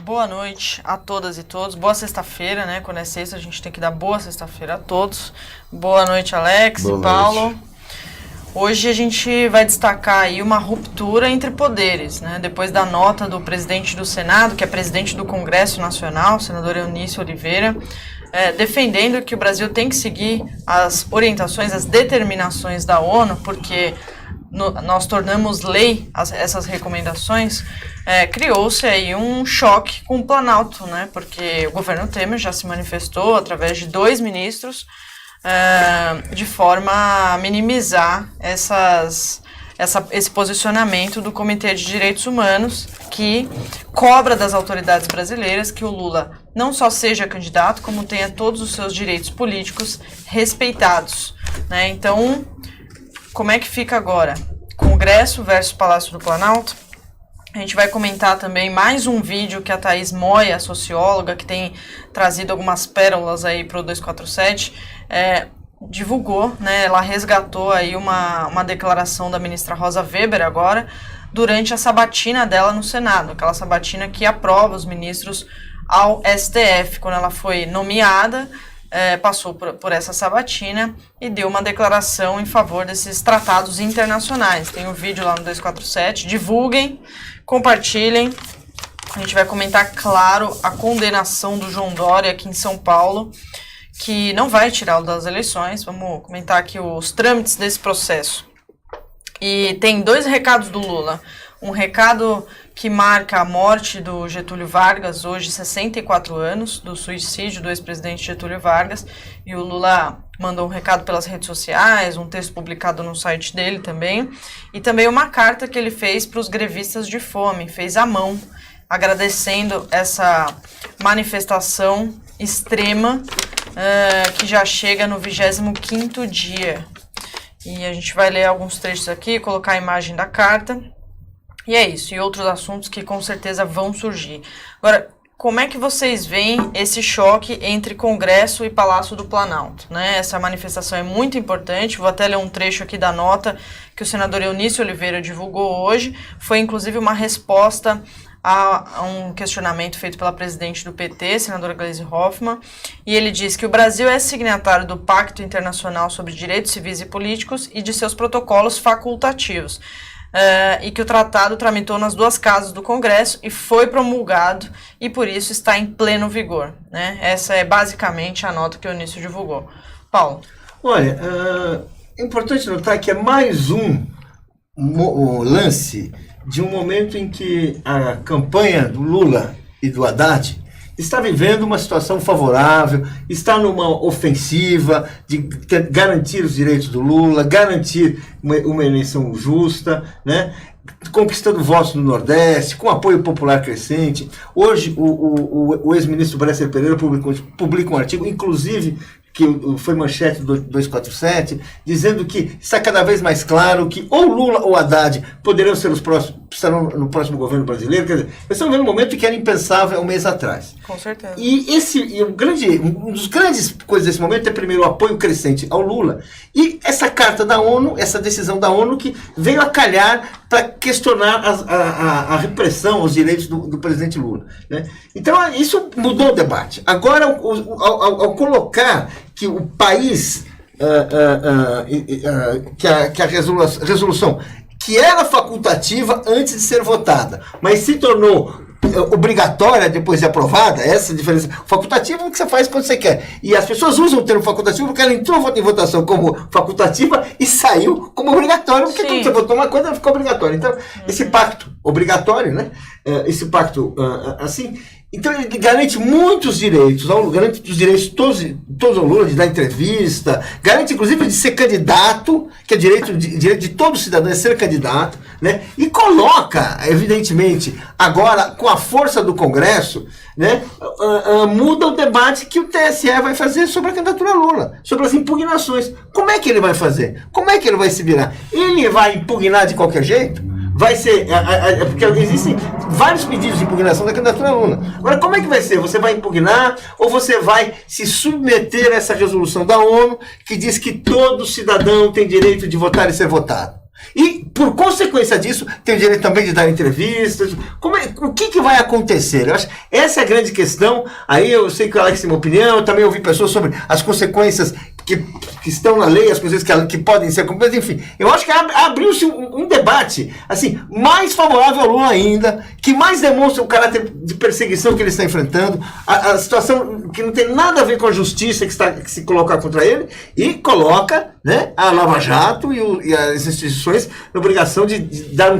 Boa noite a todas e todos. Boa sexta-feira, né? Quando é sexta, a gente tem que dar boa sexta-feira a todos. Boa noite, Alex e Paulo. Hoje a gente vai destacar aí uma ruptura entre poderes, né? Depois da nota do presidente do Senado, que é presidente do Congresso Nacional, o senador Eunício Oliveira, defendendo que o Brasil tem que seguir as orientações, as determinações da ONU, porque nós tornamos lei essas recomendações, criou-se aí um choque com o Planalto, né? Porque o governo Temer já se manifestou através de 2 ministros de forma a minimizar esse posicionamento do Comitê de Direitos Humanos, que cobra das autoridades brasileiras que o Lula não só seja candidato, como tenha todos os seus direitos políticos respeitados, né? Então, como é que fica agora? Congresso versus Palácio do Planalto. A gente vai comentar também mais um vídeo que a Thaís Moia, a socióloga, que tem trazido algumas pérolas aí para o 247, divulgou, né? Ela resgatou aí uma declaração da ministra Rosa Weber agora, durante a sabatina dela no Senado, aquela sabatina que aprova os ministros ao STF. Quando ela foi nomeada, passou por essa sabatina e deu uma declaração em favor desses tratados internacionais. Tem um vídeo lá no 247, divulguem, compartilhem. A gente vai comentar, claro, a condenação do João Dória aqui em São Paulo, que não vai tirá-lo das eleições. Vamos comentar aqui os trâmites desse processo. E tem 2 recados do Lula. Um recado que marca a morte do Getúlio Vargas, hoje 64 anos, do suicídio do ex-presidente Getúlio Vargas, e o Lula mandou um recado pelas redes sociais, um texto publicado no site dele também, e também uma carta que ele fez para os grevistas de fome, fez à mão, agradecendo essa manifestação extrema que já chega no 25º dia. E a gente vai ler alguns trechos aqui, colocar a imagem da carta. E é isso, e outros assuntos que com certeza vão surgir. Agora, como é que vocês veem esse choque entre Congresso e Palácio do Planalto, né? Essa manifestação é muito importante, vou até ler um trecho aqui da nota que o senador Eunício Oliveira divulgou hoje. Foi inclusive uma resposta a um questionamento feito pela presidente do PT, senadora Gleisi Hoffmann, e ele diz que o Brasil é signatário do Pacto Internacional sobre Direitos Civis e Políticos e de seus protocolos facultativos. E que o tratado tramitou nas 2 casas do Congresso e foi promulgado e por isso está em pleno vigor, né? Essa é basicamente a nota que o Eunício divulgou. Paulo. Olha, é importante notar que é mais um lance de um momento em que a campanha do Lula e do Haddad está vivendo uma situação favorável, está numa ofensiva de garantir os direitos do Lula, garantir uma eleição justa, né? Conquistando votos no Nordeste, com apoio popular crescente. Hoje, o ex-ministro Bresser Pereira publica um artigo, inclusive, que foi manchete do 247, dizendo que está cada vez mais claro que ou Lula ou Haddad poderão ser estarão no próximo governo brasileiro. Quer dizer, nós estamos vendo um momento que era impensável há um mês atrás. Com certeza. Um dos grandes coisas desse momento é, primeiro, o apoio crescente ao Lula e essa carta da ONU, essa decisão da ONU que veio a calhar para questionar a repressão aos direitos do presidente Lula, né? Então, isso mudou o debate. Agora, ao colocar que o país, que a resolução, que era facultativa antes de ser votada, mas se tornou obrigatória depois de aprovada, essa diferença. Facultativa é o que você faz quando você quer. E as pessoas usam o termo facultativo porque ela entrou em votação como facultativa e saiu como obrigatória, porque quando você votou uma coisa, ela ficou obrigatória. Então, esse pacto obrigatório, né? Esse pacto assim, então ele garante muitos direitos, garante os direitos todos ao Lula de dar entrevista, garante inclusive de ser candidato, que é direito de todo cidadão é ser candidato, né? E coloca, evidentemente, agora com a força do Congresso, né? Muda o debate que o TSE vai fazer sobre a candidatura Lula, sobre as impugnações. Como é que ele vai fazer? Como é que ele vai se virar? Ele vai impugnar de qualquer jeito? Vai ser, porque existem vários pedidos de impugnação da candidatura Lula. Agora, como é que vai ser? Você vai impugnar ou você vai se submeter a essa resolução da ONU que diz que todo cidadão tem direito de votar e ser votado? E, por consequência disso, tem o direito também de dar entrevistas. O que vai acontecer? Eu acho essa é a grande questão. Aí eu sei que o Alex tem uma opinião, eu também ouvi pessoas sobre as consequências que estão na lei, as coisas que podem ser cumpridas, enfim. Eu acho que abriu-se um debate assim, mais favorável ao Lula ainda, que mais demonstra o caráter de perseguição que ele está enfrentando, a situação que não tem nada a ver com a justiça que se coloca contra ele, e coloca, né, a Lava Jato e as instituições na obrigação de dar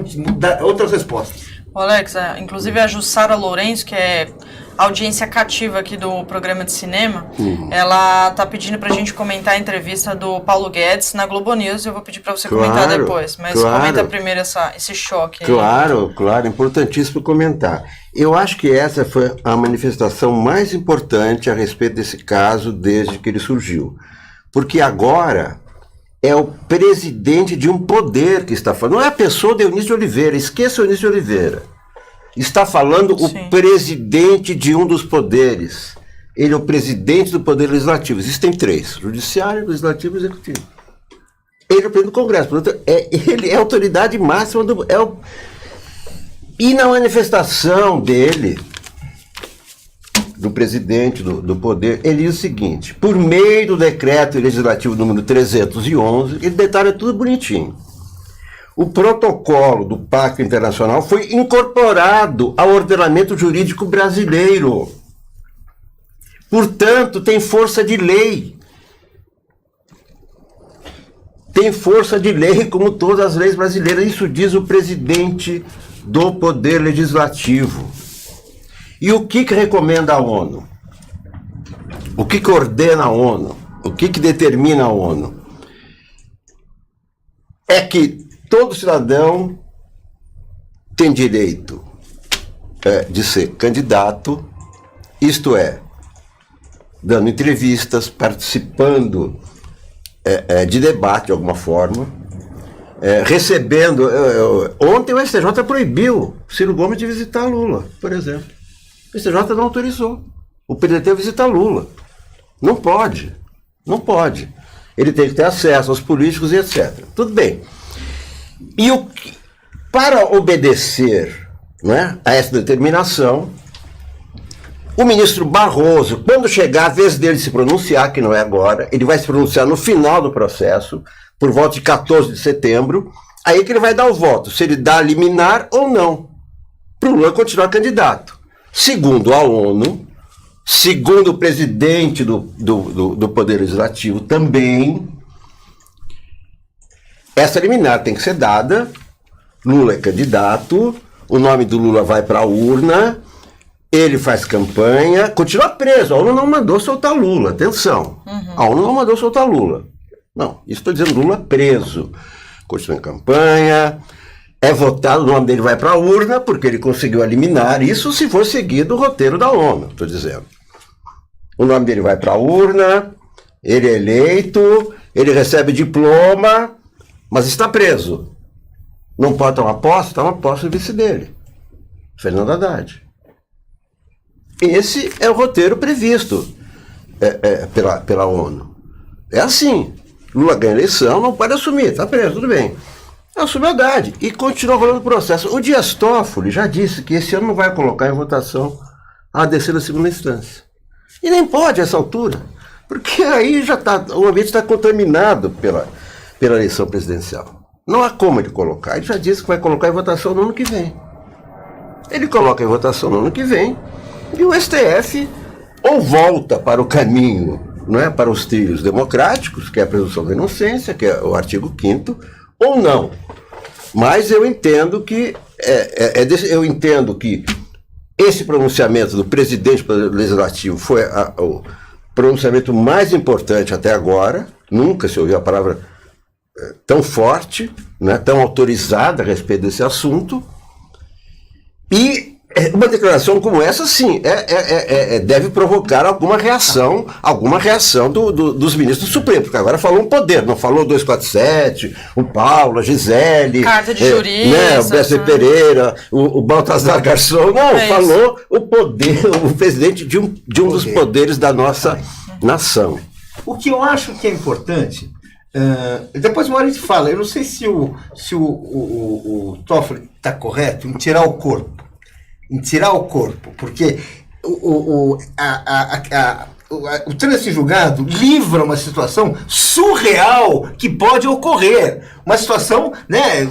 outras respostas. Alex, inclusive a Jussara Lourenço, que é audiência cativa aqui do programa de cinema, ela tá pedindo pra gente comentar a entrevista do Paulo Guedes na Globo News, e eu vou pedir pra você comentar depois, mas comenta primeiro esse choque. Claro, importantíssimo comentar. Eu acho que essa foi a manifestação mais importante a respeito desse caso desde que ele surgiu, porque agora é o presidente de um poder que está falando, não é a pessoa de Eunício de Oliveira, esqueça o Eunício de Oliveira. Está falando o presidente de um dos poderes. Ele é o presidente do poder legislativo. Existem 3, judiciário, legislativo e executivo. Ele é o presidente do Congresso, portanto, ele é a autoridade máxima E na manifestação dele, do presidente do poder, ele diz o seguinte: por meio do decreto legislativo número 311, ele detalha tudo bonitinho. O protocolo do Pacto Internacional foi incorporado ao ordenamento jurídico brasileiro. Portanto, tem força de lei. Tem força de lei como todas as leis brasileiras. Isso diz o presidente do Poder Legislativo. E o que recomenda a ONU? O que ordena a ONU? O que determina a ONU? É que todo cidadão tem direito de ser candidato, isto é, dando entrevistas, participando de debate de alguma forma, recebendo... ontem o STJ proibiu Ciro Gomes de visitar Lula, por exemplo. O STJ não autorizou o PDT a visitar Lula. Não pode. Ele tem que ter acesso aos políticos e etc. Tudo bem. E para obedecer, né, a essa determinação, o ministro Barroso, quando chegar a vez dele se pronunciar, que não é agora, ele vai se pronunciar no final do processo, por volta de 14 de setembro, aí que ele vai dar o voto, se ele dá liminar ou não, para o Lula continuar candidato. Segundo a ONU, segundo o presidente do Poder Legislativo também, essa liminar tem que ser dada, Lula é candidato, o nome do Lula vai para a urna, ele faz campanha, continua preso, a ONU não mandou soltar Lula, atenção, a ONU não mandou soltar Lula. Não, isso estou dizendo Lula preso, continua em campanha, é votado, o nome dele vai para a urna, porque ele conseguiu eliminar, isso se for seguido o roteiro da ONU, estou dizendo. O nome dele vai para a urna, ele é eleito, ele recebe diploma, mas está preso. Não pode tomar posse? Toma posse do vice dele, Fernando Haddad. Esse é o roteiro previsto pela ONU. É assim. Lula ganha a eleição, não pode assumir, está preso, tudo bem. Assume Haddad e continua rolando o processo. O Dias Toffoli já disse que esse ano não vai colocar em votação a descer da segunda instância. E nem pode a essa altura, porque aí já o ambiente está contaminado pela eleição presidencial. Não há como ele colocar. Ele já disse que vai colocar em votação no ano que vem. Ele coloca em votação no ano que vem e o STF ou volta para o caminho, não é, para os trilhos democráticos, que é a presunção da inocência, que é o artigo 5º, ou não. Mas eu entendo que esse pronunciamento do presidente do Legislativo foi o pronunciamento mais importante até agora. Nunca se ouviu a palavra tão forte, né, tão autorizada a respeito desse assunto. E uma declaração como essa, sim, deve provocar alguma reação dos ministros do Supremo, porque agora falou um poder, não falou 247, o Paulo, a Gisele, carta de jurista, o B.C. Pereira, o Baltazar Garçom, não, falou o poder, o presidente de um dos poderes da nossa nação. O que eu acho que é importante, Depois uma hora a gente fala, eu não sei se o Toffoli está correto em tirar o corpo. Porque o trânsito em julgado livra uma situação surreal que pode ocorrer. Uma situação, né,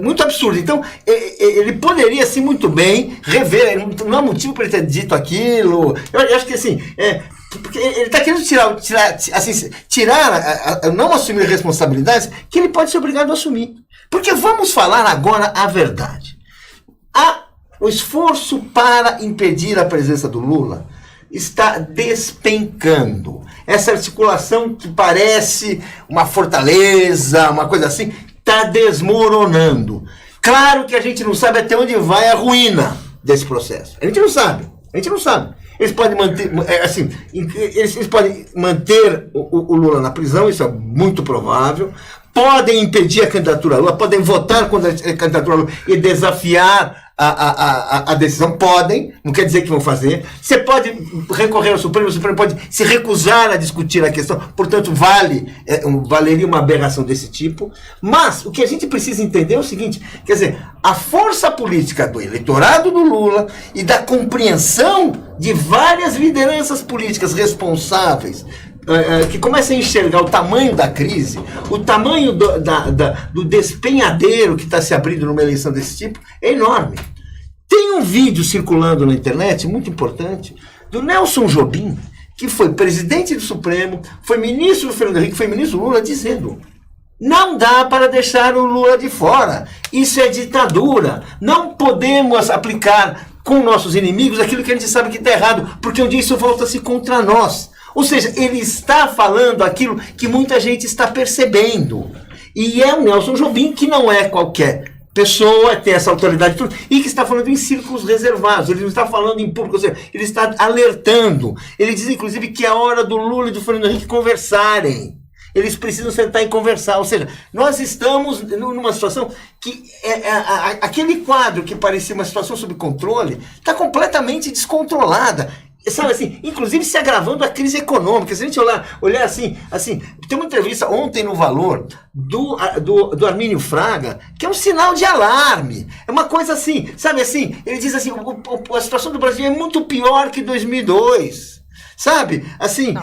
muito absurda. Então, ele poderia, assim, muito bem rever. Não há motivo para ele ter dito aquilo. Eu acho que, assim, porque ele está querendo tirar não assumir responsabilidades que ele pode ser obrigado a assumir. Porque vamos falar agora a verdade. O esforço para impedir a presença do Lula está despencando. Essa articulação que parece uma fortaleza, uma coisa assim, está desmoronando. Claro que a gente não sabe até onde vai a ruína desse processo. A gente não sabe. Eles podem manter, eles podem manter o Lula na prisão, isso é muito provável. Podem impedir a candidatura Lula, podem votar contra a candidatura Lula e desafiar a decisão, podem, não quer dizer que vão fazer. Você pode recorrer ao Supremo, o Supremo pode se recusar a discutir a questão, portanto, valeria uma aberração desse tipo. Mas o que a gente precisa entender é o seguinte, quer dizer, a força política do eleitorado do Lula e da compreensão de várias lideranças políticas responsáveis que começam a enxergar o tamanho da crise, o tamanho do despenhadeiro que está se abrindo numa eleição desse tipo, é enorme. Tem um vídeo circulando na internet, muito importante, do Nelson Jobim, que foi presidente do Supremo, foi ministro do Fernando Henrique, foi ministro do Lula, dizendo: não dá para deixar o Lula de fora, isso é ditadura, não podemos aplicar com nossos inimigos aquilo que a gente sabe que está errado, porque um dia isso volta-se contra nós. Ou seja, ele está falando aquilo que muita gente está percebendo. E é o Nelson Jobim, que não é qualquer pessoa, tem essa autoridade e que está falando em círculos reservados. Ele não está falando em público, ou seja, ele está alertando. Ele diz, inclusive, que é a hora do Lula e do Fernando Henrique conversarem. Eles precisam sentar e conversar. Ou seja, nós estamos numa situação que aquele quadro que parecia uma situação sob controle está completamente descontrolada. Sabe assim, inclusive se agravando a crise econômica. Se a gente olhar assim, tem uma entrevista ontem no Valor do Armínio Fraga, que é um sinal de alarme. É uma coisa assim, sabe assim, ele diz assim, a situação do Brasil é muito pior que 2002. Sabe? Assim,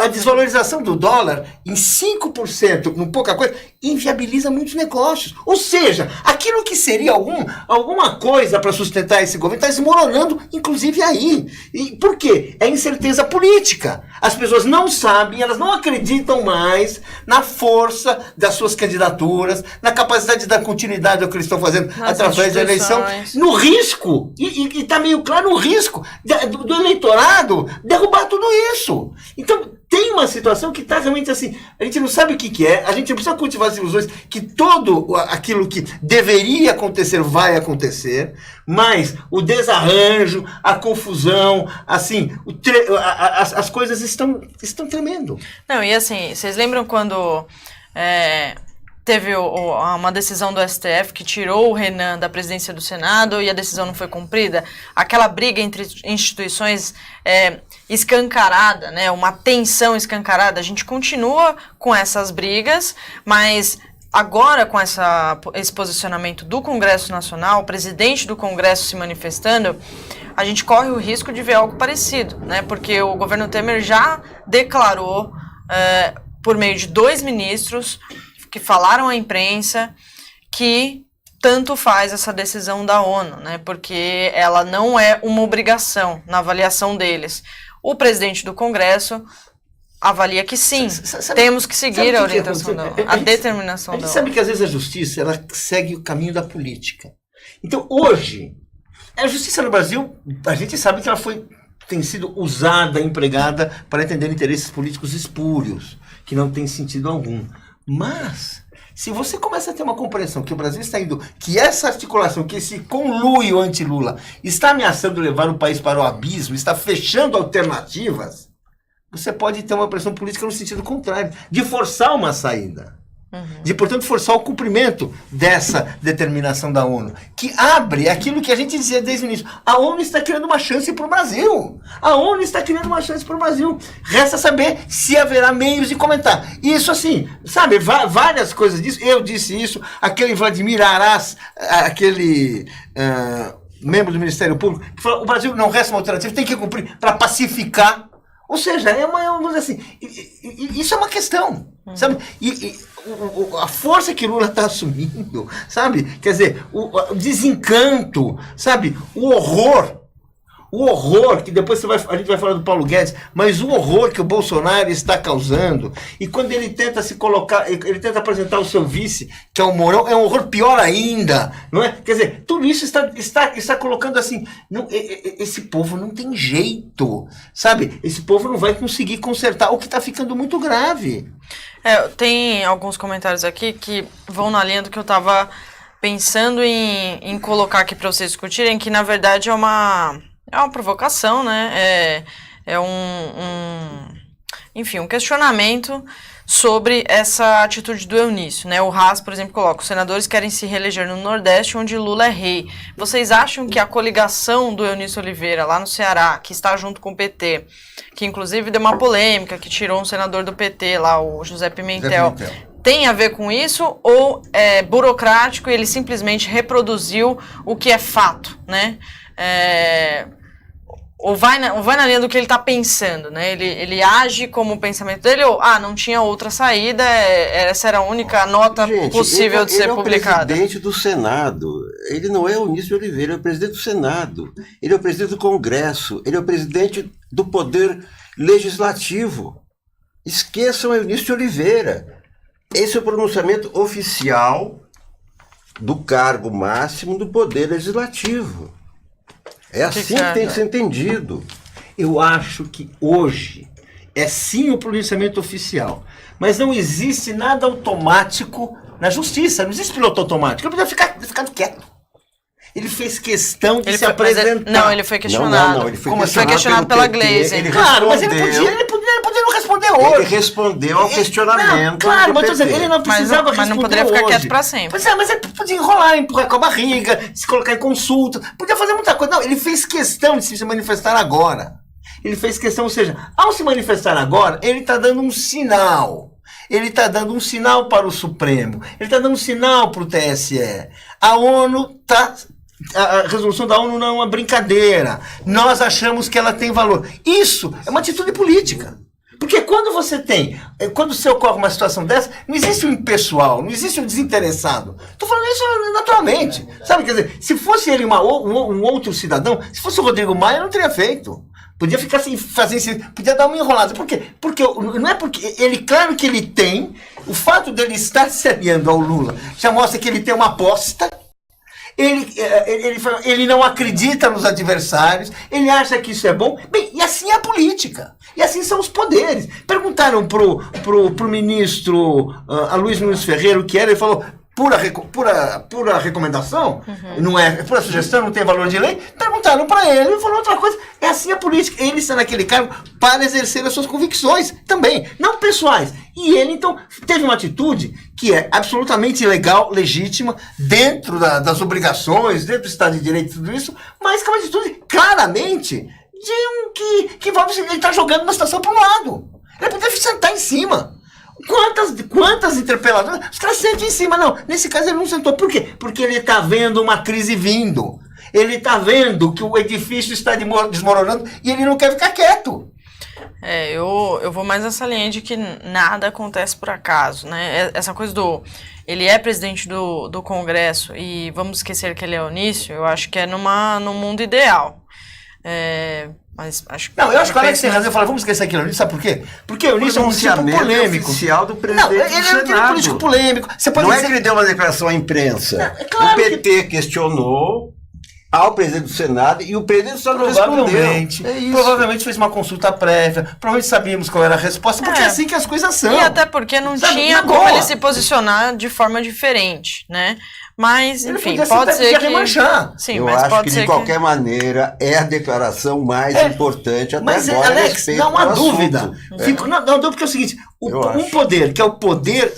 a desvalorização do dólar em 5%, com pouca coisa, inviabiliza muitos negócios. Ou seja, aquilo que seria alguma coisa para sustentar esse governo está desmoronando, inclusive aí. E por quê? É incerteza política. As pessoas não sabem, elas não acreditam mais na força das suas candidaturas, na capacidade de dar continuidade ao que eles estão fazendo através da eleição, no risco, e está meio claro o risco do eleitorado derrubar tudo isso. Então, tem uma situação que está realmente assim, a gente não sabe o que é, a gente não precisa cultivar as ilusões que tudo aquilo que deveria acontecer vai acontecer, mas o desarranjo, a confusão, assim, as coisas estão tremendo. Não, e assim, vocês lembram quando teve uma decisão do STF que tirou o Renan da presidência do Senado e a decisão não foi cumprida? Aquela briga entre instituições escancarada, né? Uma tensão escancarada. A gente continua com essas brigas, mas agora com esse posicionamento do Congresso Nacional, o presidente do Congresso se manifestando, a gente corre o risco de ver algo parecido, né? Porque o governo Temer já declarou, por meio de 2 ministros, que falaram à imprensa que tanto faz essa decisão da ONU, né? Porque ela não é uma obrigação na avaliação deles. O presidente do Congresso avalia que sim, temos que seguir a orientação da ONU, a determinação da ONU. A gente sabe que às vezes a justiça ela segue o caminho da política. Então hoje, a justiça no Brasil, a gente sabe que ela tem sido usada, empregada para atender interesses políticos espúrios, que não tem sentido algum. Mas, se você começa a ter uma compreensão que o Brasil está indo, que essa articulação, que esse conluio anti-Lula está ameaçando levar o país para o abismo, está fechando alternativas, você pode ter uma pressão política no sentido contrário, de forçar uma saída. de, portanto, forçar o cumprimento dessa determinação da ONU, que abre aquilo que a gente dizia desde o início. A ONU está criando uma chance para o Brasil. A ONU está criando uma chance para o Brasil. Resta saber se haverá meios de comentar. Isso assim, sabe, várias coisas disso. Eu disse isso, aquele Vladimir Arás, aquele membro do Ministério Público, que falou, o Brasil não resta uma alternativa, tem que cumprir para pacificar. Ou seja, vamos dizer assim, isso é uma questão, sabe? A força que Lula está assumindo, sabe? Quer dizer, o desencanto, sabe? O horror, que depois a gente vai falar do Paulo Guedes, mas o horror que o Bolsonaro está causando, e quando ele tenta se colocar, ele tenta apresentar o seu vice, que é o Mourão, é um horror pior ainda, não é? Quer dizer, tudo isso está colocando assim, não, esse povo não tem jeito, sabe? Esse povo não vai conseguir consertar, o que está ficando muito grave. Tem alguns comentários aqui que vão na linha do que eu estava pensando em colocar aqui para vocês discutirem, que na verdade é uma provocação, né? Enfim, um questionamento sobre essa atitude do Eunício, né? O Haas, por exemplo, coloca: os senadores querem se reeleger no Nordeste, onde Lula é rei. Vocês acham que a coligação do Eunício Oliveira, lá no Ceará, que está junto com o PT, que inclusive deu uma polêmica, que tirou um senador do PT lá, o José Pimentel, tem a ver com isso, ou é burocrático e ele simplesmente reproduziu o que é fato, né? Ou vai na linha do que ele está pensando, né? Ele age como o pensamento dele, ou não tinha outra saída, essa era a única nota possível de ser publicada. Ele é o presidente do Senado, ele não é o Eunício Oliveira, ele é o presidente do Senado, ele é o presidente do Congresso, ele é o presidente do Poder Legislativo. Esqueçam o Eunício Oliveira. Esse é o pronunciamento oficial do cargo máximo do Poder Legislativo. É assim que tem que ser entendido. Eu acho que hoje é sim o pronunciamento oficial, mas não existe nada automático na justiça, não existe piloto automático. Ele podia ficar quieto. Ele fez questão de se apresentar. Não, ele foi questionado. Não, ele foi questionado pela Gleisi. Claro, mas ele podia não responder hoje. Ele respondeu ao questionamento. Claro, mas ele não precisava responder. Mas não poderia ficar quieto para sempre. Mas ele podia enrolar, empurrar com a barriga, se colocar em consulta, podia fazer muita coisa. Não, ele fez questão de se manifestar agora. Ele fez questão, ou seja, ao se manifestar agora, ele está dando um sinal. Ele está dando um sinal para o Supremo. Ele está dando um sinal para o TSE. A ONU está... A resolução da ONU não é uma brincadeira. Nós achamos que ela tem valor. Isso é uma atitude política. Porque quando se ocorre uma situação dessa, não existe um impessoal, não existe um desinteressado. Estou falando isso naturalmente. Sabe, quer dizer, se fosse ele um outro cidadão, se fosse o Rodrigo Maia, não teria feito. Podia ficar assim, podia dar uma enrolada. Por quê? Porque não é porque claro que ele tem, o fato dele estar se aliando ao Lula já mostra que ele tem uma aposta. Ele não acredita nos adversários, ele acha que isso é bom. Bem, e assim é a política. E assim são os poderes. Perguntaram pro ministro Aloysio Nunes Ferreira o que era, ele falou: pura recomendação, não é pura sugestão, não tem valor de lei. Perguntaram para ele falou outra coisa. É assim a política. Ele está naquele cargo para exercer as suas convicções também, não pessoais. E ele, então, teve uma atitude que é absolutamente legal, legítima, dentro das obrigações, dentro do Estado de Direito e tudo isso, mas que é uma atitude claramente de que ele está jogando uma situação para um lado. Ele poderia sentar em cima. Quantas interpelações? Os caras sentam em cima. Não, nesse caso ele não sentou. Por quê? Porque ele está vendo uma crise vindo. Ele está vendo que o edifício está desmoronando e ele não quer ficar quieto. Eu vou mais nessa linha de que nada acontece por acaso, né? Essa coisa ele é presidente do Congresso e vamos esquecer que ele é Eunício, eu acho que é num mundo ideal. Mas acho que... Não, eu acho que o Alex tem razão. Eu falo, vamos esquecer aquilo ali, sabe por quê? Porque o Eunício é um tipo polêmico. Oficial do presidente do Senado. Ele é um político polêmico. Você pode não dizer... é que ele deu uma declaração à imprensa. Não, claro o PT questionou ao presidente do Senado e o presidente do Senado respondeu. Provavelmente fez uma consulta prévia, provavelmente sabíamos qual era a resposta, porque é assim que as coisas são. E até porque não tinha como ele se posicionar de forma diferente, né? Mas, enfim, pode ser que... remanchar. Sim, eu mas acho pode que, ser de qualquer maneira, é a declaração mais importante até mas, agora. Alex, não há dúvida. Não, porque é o seguinte, um poder, que é o poder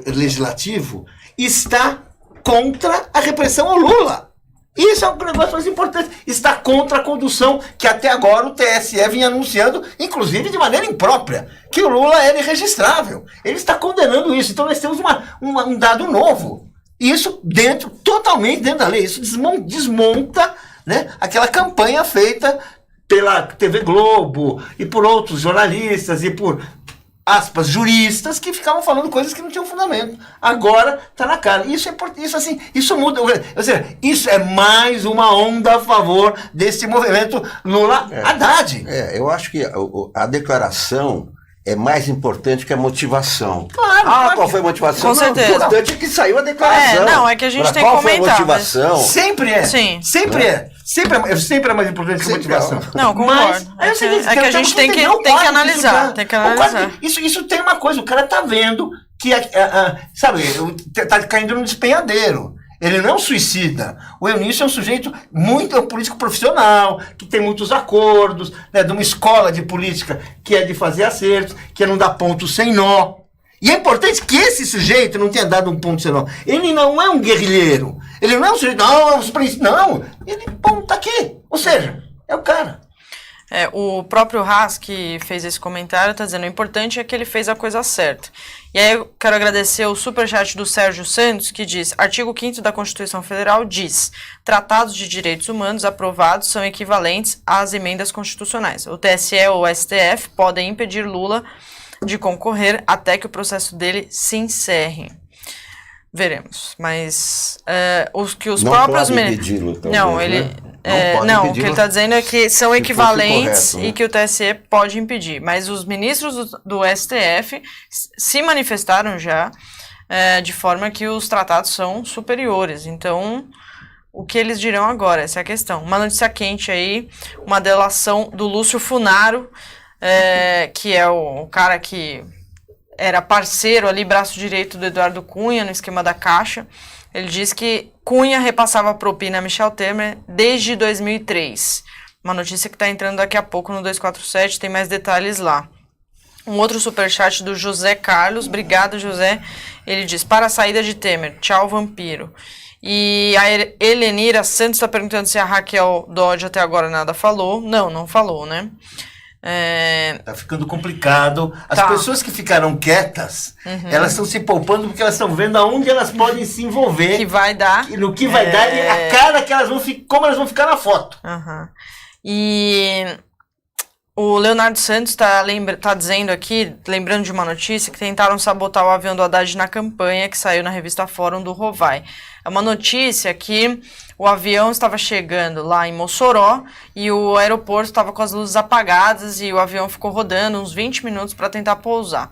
legislativo está contra a repressão ao Lula. Isso é um negócio mais importante. Está contra a condução que até agora o TSE vinha anunciando, inclusive de maneira imprópria, que o Lula era irregistrável. Ele está condenando isso. Então nós temos um dado novo. Isso totalmente dentro da lei. Isso desmonta, né, aquela campanha feita pela TV Globo e por outros jornalistas e por, aspas, juristas que ficavam falando coisas que não tinham fundamento. Agora está na cara. Isso muda. Ou seja, isso é mais uma onda a favor desse movimento Lula-Haddad. Eu acho que a declaração é mais importante que a motivação. Claro. Qual foi a motivação? Com certeza. O importante é que saiu a declaração. É que a gente tem que qual comentar. Qual foi a motivação? Mas... Sempre é. Sim. Sempre é. Sempre é mais importante que a motivação. Não, concordo. Mas, é que a gente tem que analisar. Tem que analisar. Isso tem uma coisa, o cara tá vendo que, sabe, tá caindo num despenhadeiro. Ele não suicida. O Eunício é um sujeito é um político profissional, que tem muitos acordos, né, de uma escola de política que é de fazer acertos, que é não dar ponto sem nó. E é importante que esse sujeito não tenha dado um ponto sem nó. Ele não é um guerrilheiro. Ele não é um sujeito, não. Ele, tá aqui. Ou seja, é o cara. O próprio Haas, que fez esse comentário, está dizendo: o importante é que ele fez a coisa certa. E aí eu quero agradecer o superchat do Sérgio Santos, que diz: artigo 5º da Constituição Federal diz: tratados de direitos humanos aprovados são equivalentes às emendas constitucionais. O TSE ou o STF podem impedir Lula de concorrer até que o processo dele se encerre. Veremos. Mas os não próprios... Não, ele... o que ele está dizendo é que são equivalentes correto, né? E que o TSE pode impedir. Mas os ministros do STF se manifestaram já de forma que os tratados são superiores. Então, o que eles dirão agora? Essa é a questão. Uma notícia quente aí, uma delação do Lúcio Funaro, que é o cara que era parceiro ali, braço direito do Eduardo Cunha, no esquema da Caixa. Ele diz que Cunha repassava propina a Michel Temer desde 2003. Uma notícia que está entrando daqui a pouco no 247, tem mais detalhes lá. Um outro superchat do José Carlos, obrigado José, ele diz: para a saída de Temer, tchau vampiro. E a Helenira Santos está perguntando se a Raquel Dodge até agora nada falou. Não falou, né? Tá ficando complicado. As pessoas que ficaram quietas, elas estão se poupando porque elas estão vendo aonde elas podem se envolver. Que vai dar. No que vai dar e a cara que elas vão ficar, como elas vão ficar na foto. E o Leonardo Santos tá dizendo aqui, lembrando de uma notícia, que tentaram sabotar o avião do Haddad na campanha, que saiu na revista Fórum do Rovai. É uma notícia que o avião estava chegando lá em Mossoró e o aeroporto estava com as luzes apagadas e o avião ficou rodando uns 20 minutos para tentar pousar.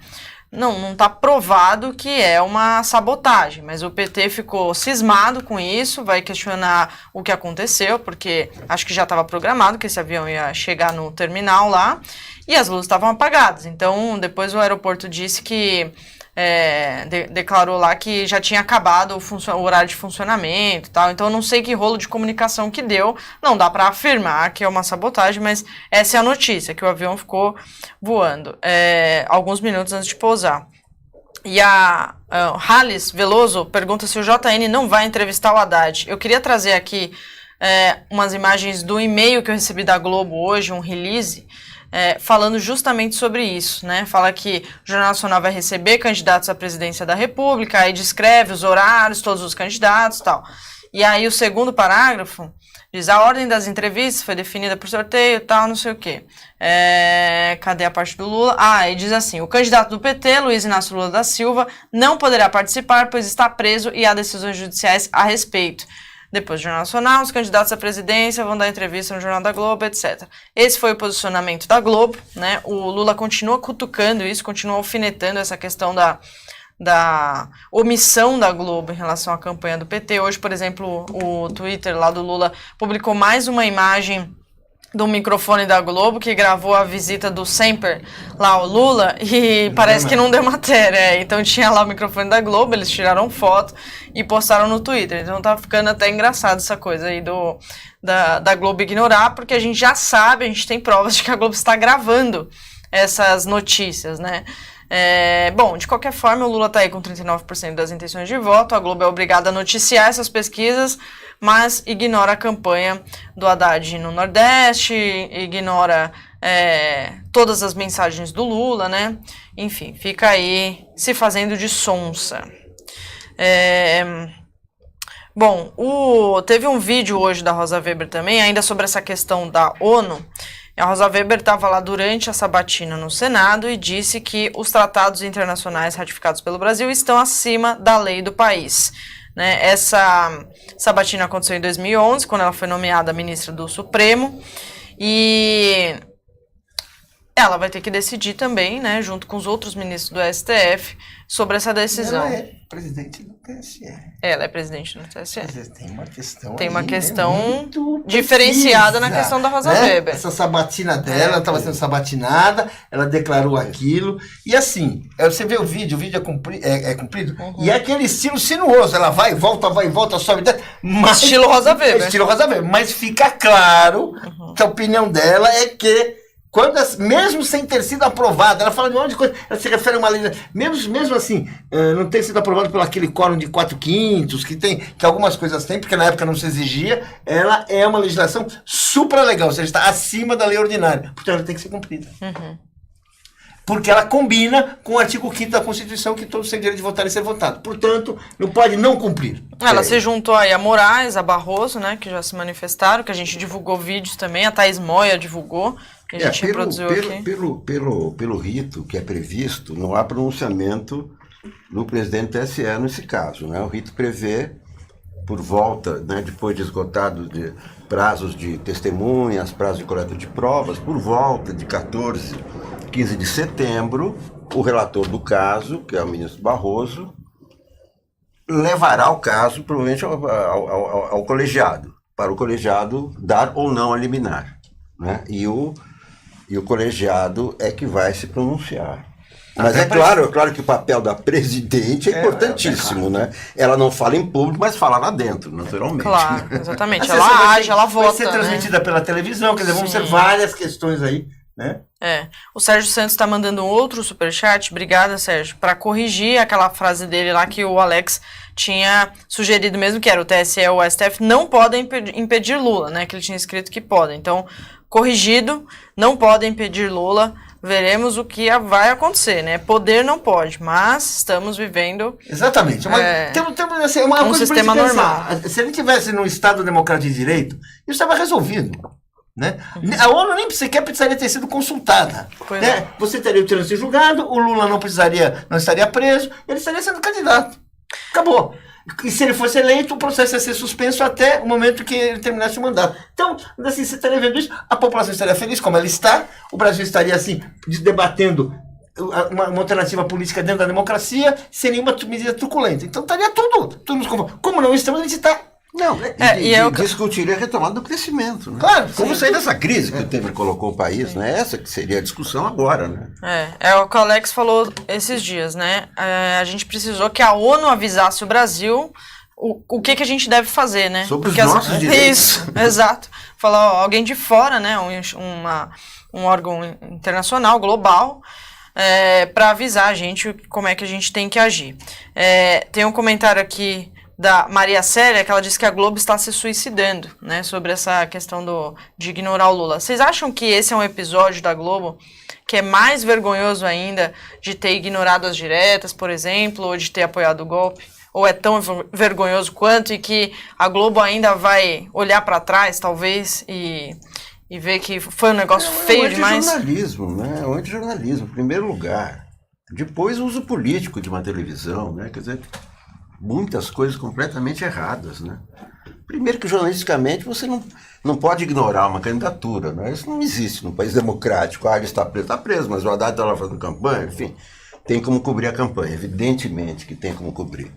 Não está provado que é uma sabotagem, mas o PT ficou cismado com isso, vai questionar o que aconteceu, porque acho que já estava programado que esse avião ia chegar no terminal lá e as luzes estavam apagadas. Então, depois o aeroporto disse que declarou lá que já tinha acabado o horário de funcionamento e tal. Então eu não sei que rolo de comunicação que deu, não dá para afirmar que é uma sabotagem, mas essa é a notícia, que o avião ficou voando alguns minutos antes de pousar. E a Halles Veloso pergunta se o JN não vai entrevistar o Haddad. Eu queria trazer aqui umas imagens do e-mail que eu recebi da Globo hoje, um release, falando justamente sobre isso, né? Fala que o Jornal Nacional vai receber candidatos à presidência da República, aí descreve os horários, todos os candidatos e tal. E aí o segundo parágrafo diz: a ordem das entrevistas foi definida por sorteio e tal, não sei o quê. Cadê a parte do Lula? E diz assim: o candidato do PT, Luiz Inácio Lula da Silva, não poderá participar, pois está preso e há decisões judiciais a respeito. Depois do Jornal Nacional, os candidatos à presidência vão dar entrevista no Jornal da Globo, etc. Esse foi o posicionamento da Globo, né? O Lula continua cutucando isso, continua alfinetando essa questão da omissão da Globo em relação à campanha do PT. Hoje, por exemplo, o Twitter lá do Lula publicou mais uma imagem do microfone da Globo, que gravou a visita do Semper lá ao Lula, e parece que não deu matéria. Então tinha lá o microfone da Globo, eles tiraram foto e postaram no Twitter. Então tá ficando até engraçado essa coisa aí da Globo ignorar, porque a gente já sabe, a gente tem provas de que a Globo está gravando essas notícias, né? Bom, de qualquer forma, o Lula está aí com 39% das intenções de voto, a Globo é obrigada a noticiar essas pesquisas, mas ignora a campanha do Haddad no Nordeste, ignora todas as mensagens do Lula, né? Enfim, fica aí se fazendo de sonsa. Bom, teve um vídeo hoje da Rosa Weber também, ainda sobre essa questão da ONU. A Rosa Weber estava lá durante a sabatina no Senado e disse que os tratados internacionais ratificados pelo Brasil estão acima da lei do país. Né? Essa sabatina aconteceu em 2011, quando ela foi nomeada ministra do Supremo, e ela vai ter que decidir também, né, junto com os outros ministros do STF, sobre essa decisão. Ela é presidente do TSE. Ela é presidente do TSE. Tem uma questão Tem uma aí, questão muito diferenciada precisa, na questão da Rosa né? Weber. Essa sabatina dela, ela estava sendo sabatinada, ela declarou aquilo. E assim, você vê o vídeo é comprido, e é aquele estilo sinuoso. Ela vai e volta, sobe e desce. Mas, estilo Rosa Weber. Estilo Rosa Weber. Mas fica claro que a opinião dela é que mesmo sem ter sido aprovada, ela fala de um monte de coisa, ela se refere a uma lei, mesmo assim, não ter sido aprovado pelo aquele quórum de 4/5, que algumas coisas tem, porque na época não se exigia, ela é uma legislação supra legal, ou seja, está acima da lei ordinária, portanto ela tem que ser cumprida. Porque ela combina com o artigo 5º da Constituição, que todos têm direito de votar e ser votado. Portanto, não pode não cumprir. Ela se juntou aí a Moraes, a Barroso, né, que já se manifestaram, que a gente divulgou vídeos também, a Thaís Moia divulgou, que a gente reproduziu aqui. Pelo rito que é previsto, não há pronunciamento do presidente do TSE nesse caso. Né? O rito prevê, por volta, né, depois de esgotados de prazos de testemunhas, prazos de coleta de provas, por volta de 15 de setembro, o relator do caso, que é o ministro Barroso, levará o caso, provavelmente, ao colegiado, para o colegiado dar ou não a liminar. Né? E o colegiado é que vai se pronunciar. Mas é claro que o papel da presidente é importantíssimo, né? Ela não fala em público, mas fala lá dentro, naturalmente. Claro, exatamente. Ela age, ela vota. Vai ser transmitida pela televisão, quer dizer, vão ser várias questões aí, né? O Sérgio Santos está mandando um outro superchat, obrigada, Sérgio, para corrigir aquela frase dele lá que o Alex tinha sugerido mesmo, que era o TSE ou o STF não podem impedir Lula, né? Que ele tinha escrito que podem. Então, corrigido, não podem impedir Lula. Veremos o que vai acontecer, né? Poder não pode, mas estamos vivendo... Exatamente. Temos assim, uma um coisa sistema normal. Se a gente tivesse num Estado democrático de direito, isso estava resolvido. Né? A ONU nem sequer precisaria ter sido consultada. Né? Você teria o trânsito julgado, o Lula não estaria preso, ele estaria sendo candidato. Acabou. E se ele fosse eleito, o processo ia ser suspenso até o momento que ele terminasse o mandato. Então, assim, você estaria vendo isso, a população estaria feliz como ela está, o Brasil estaria, assim, debatendo uma alternativa política dentro da democracia, sem nenhuma medida truculenta. Então, estaria tudo nos conformes. Como não estamos, a gente está... Não, discutir a retomada do crescimento. Né? Claro. Como sair dessa crise que o Temer colocou o país, né? Essa que seria a discussão agora, né? É o que o Alex falou esses dias, né? A gente precisou que a ONU avisasse o Brasil o que a gente deve fazer, né? Sobre os nossos direitos. Isso, exato. Falar, alguém de fora, né? Um órgão internacional, global, para avisar a gente como é que a gente tem que agir. Tem um comentário aqui da Maria Célia, que ela disse que a Globo está se suicidando, né, sobre essa questão de ignorar o Lula. Vocês acham que esse é um episódio da Globo que é mais vergonhoso ainda de ter ignorado as diretas, por exemplo, ou de ter apoiado o golpe? Ou é tão vergonhoso quanto, e que a Globo ainda vai olhar para trás, talvez, e ver que foi um negócio feio demais? É o antijornalismo, né? O antijornalismo, em primeiro lugar. Depois o uso político de uma televisão, né? Quer dizer, muitas coisas completamente erradas, né? Primeiro que jornalisticamente você não pode ignorar uma candidatura, né? Isso não existe num país democrático. Ele está preso, mas o Haddad está lá fazendo campanha, enfim, tem como cobrir a campanha, evidentemente que tem como cobrir.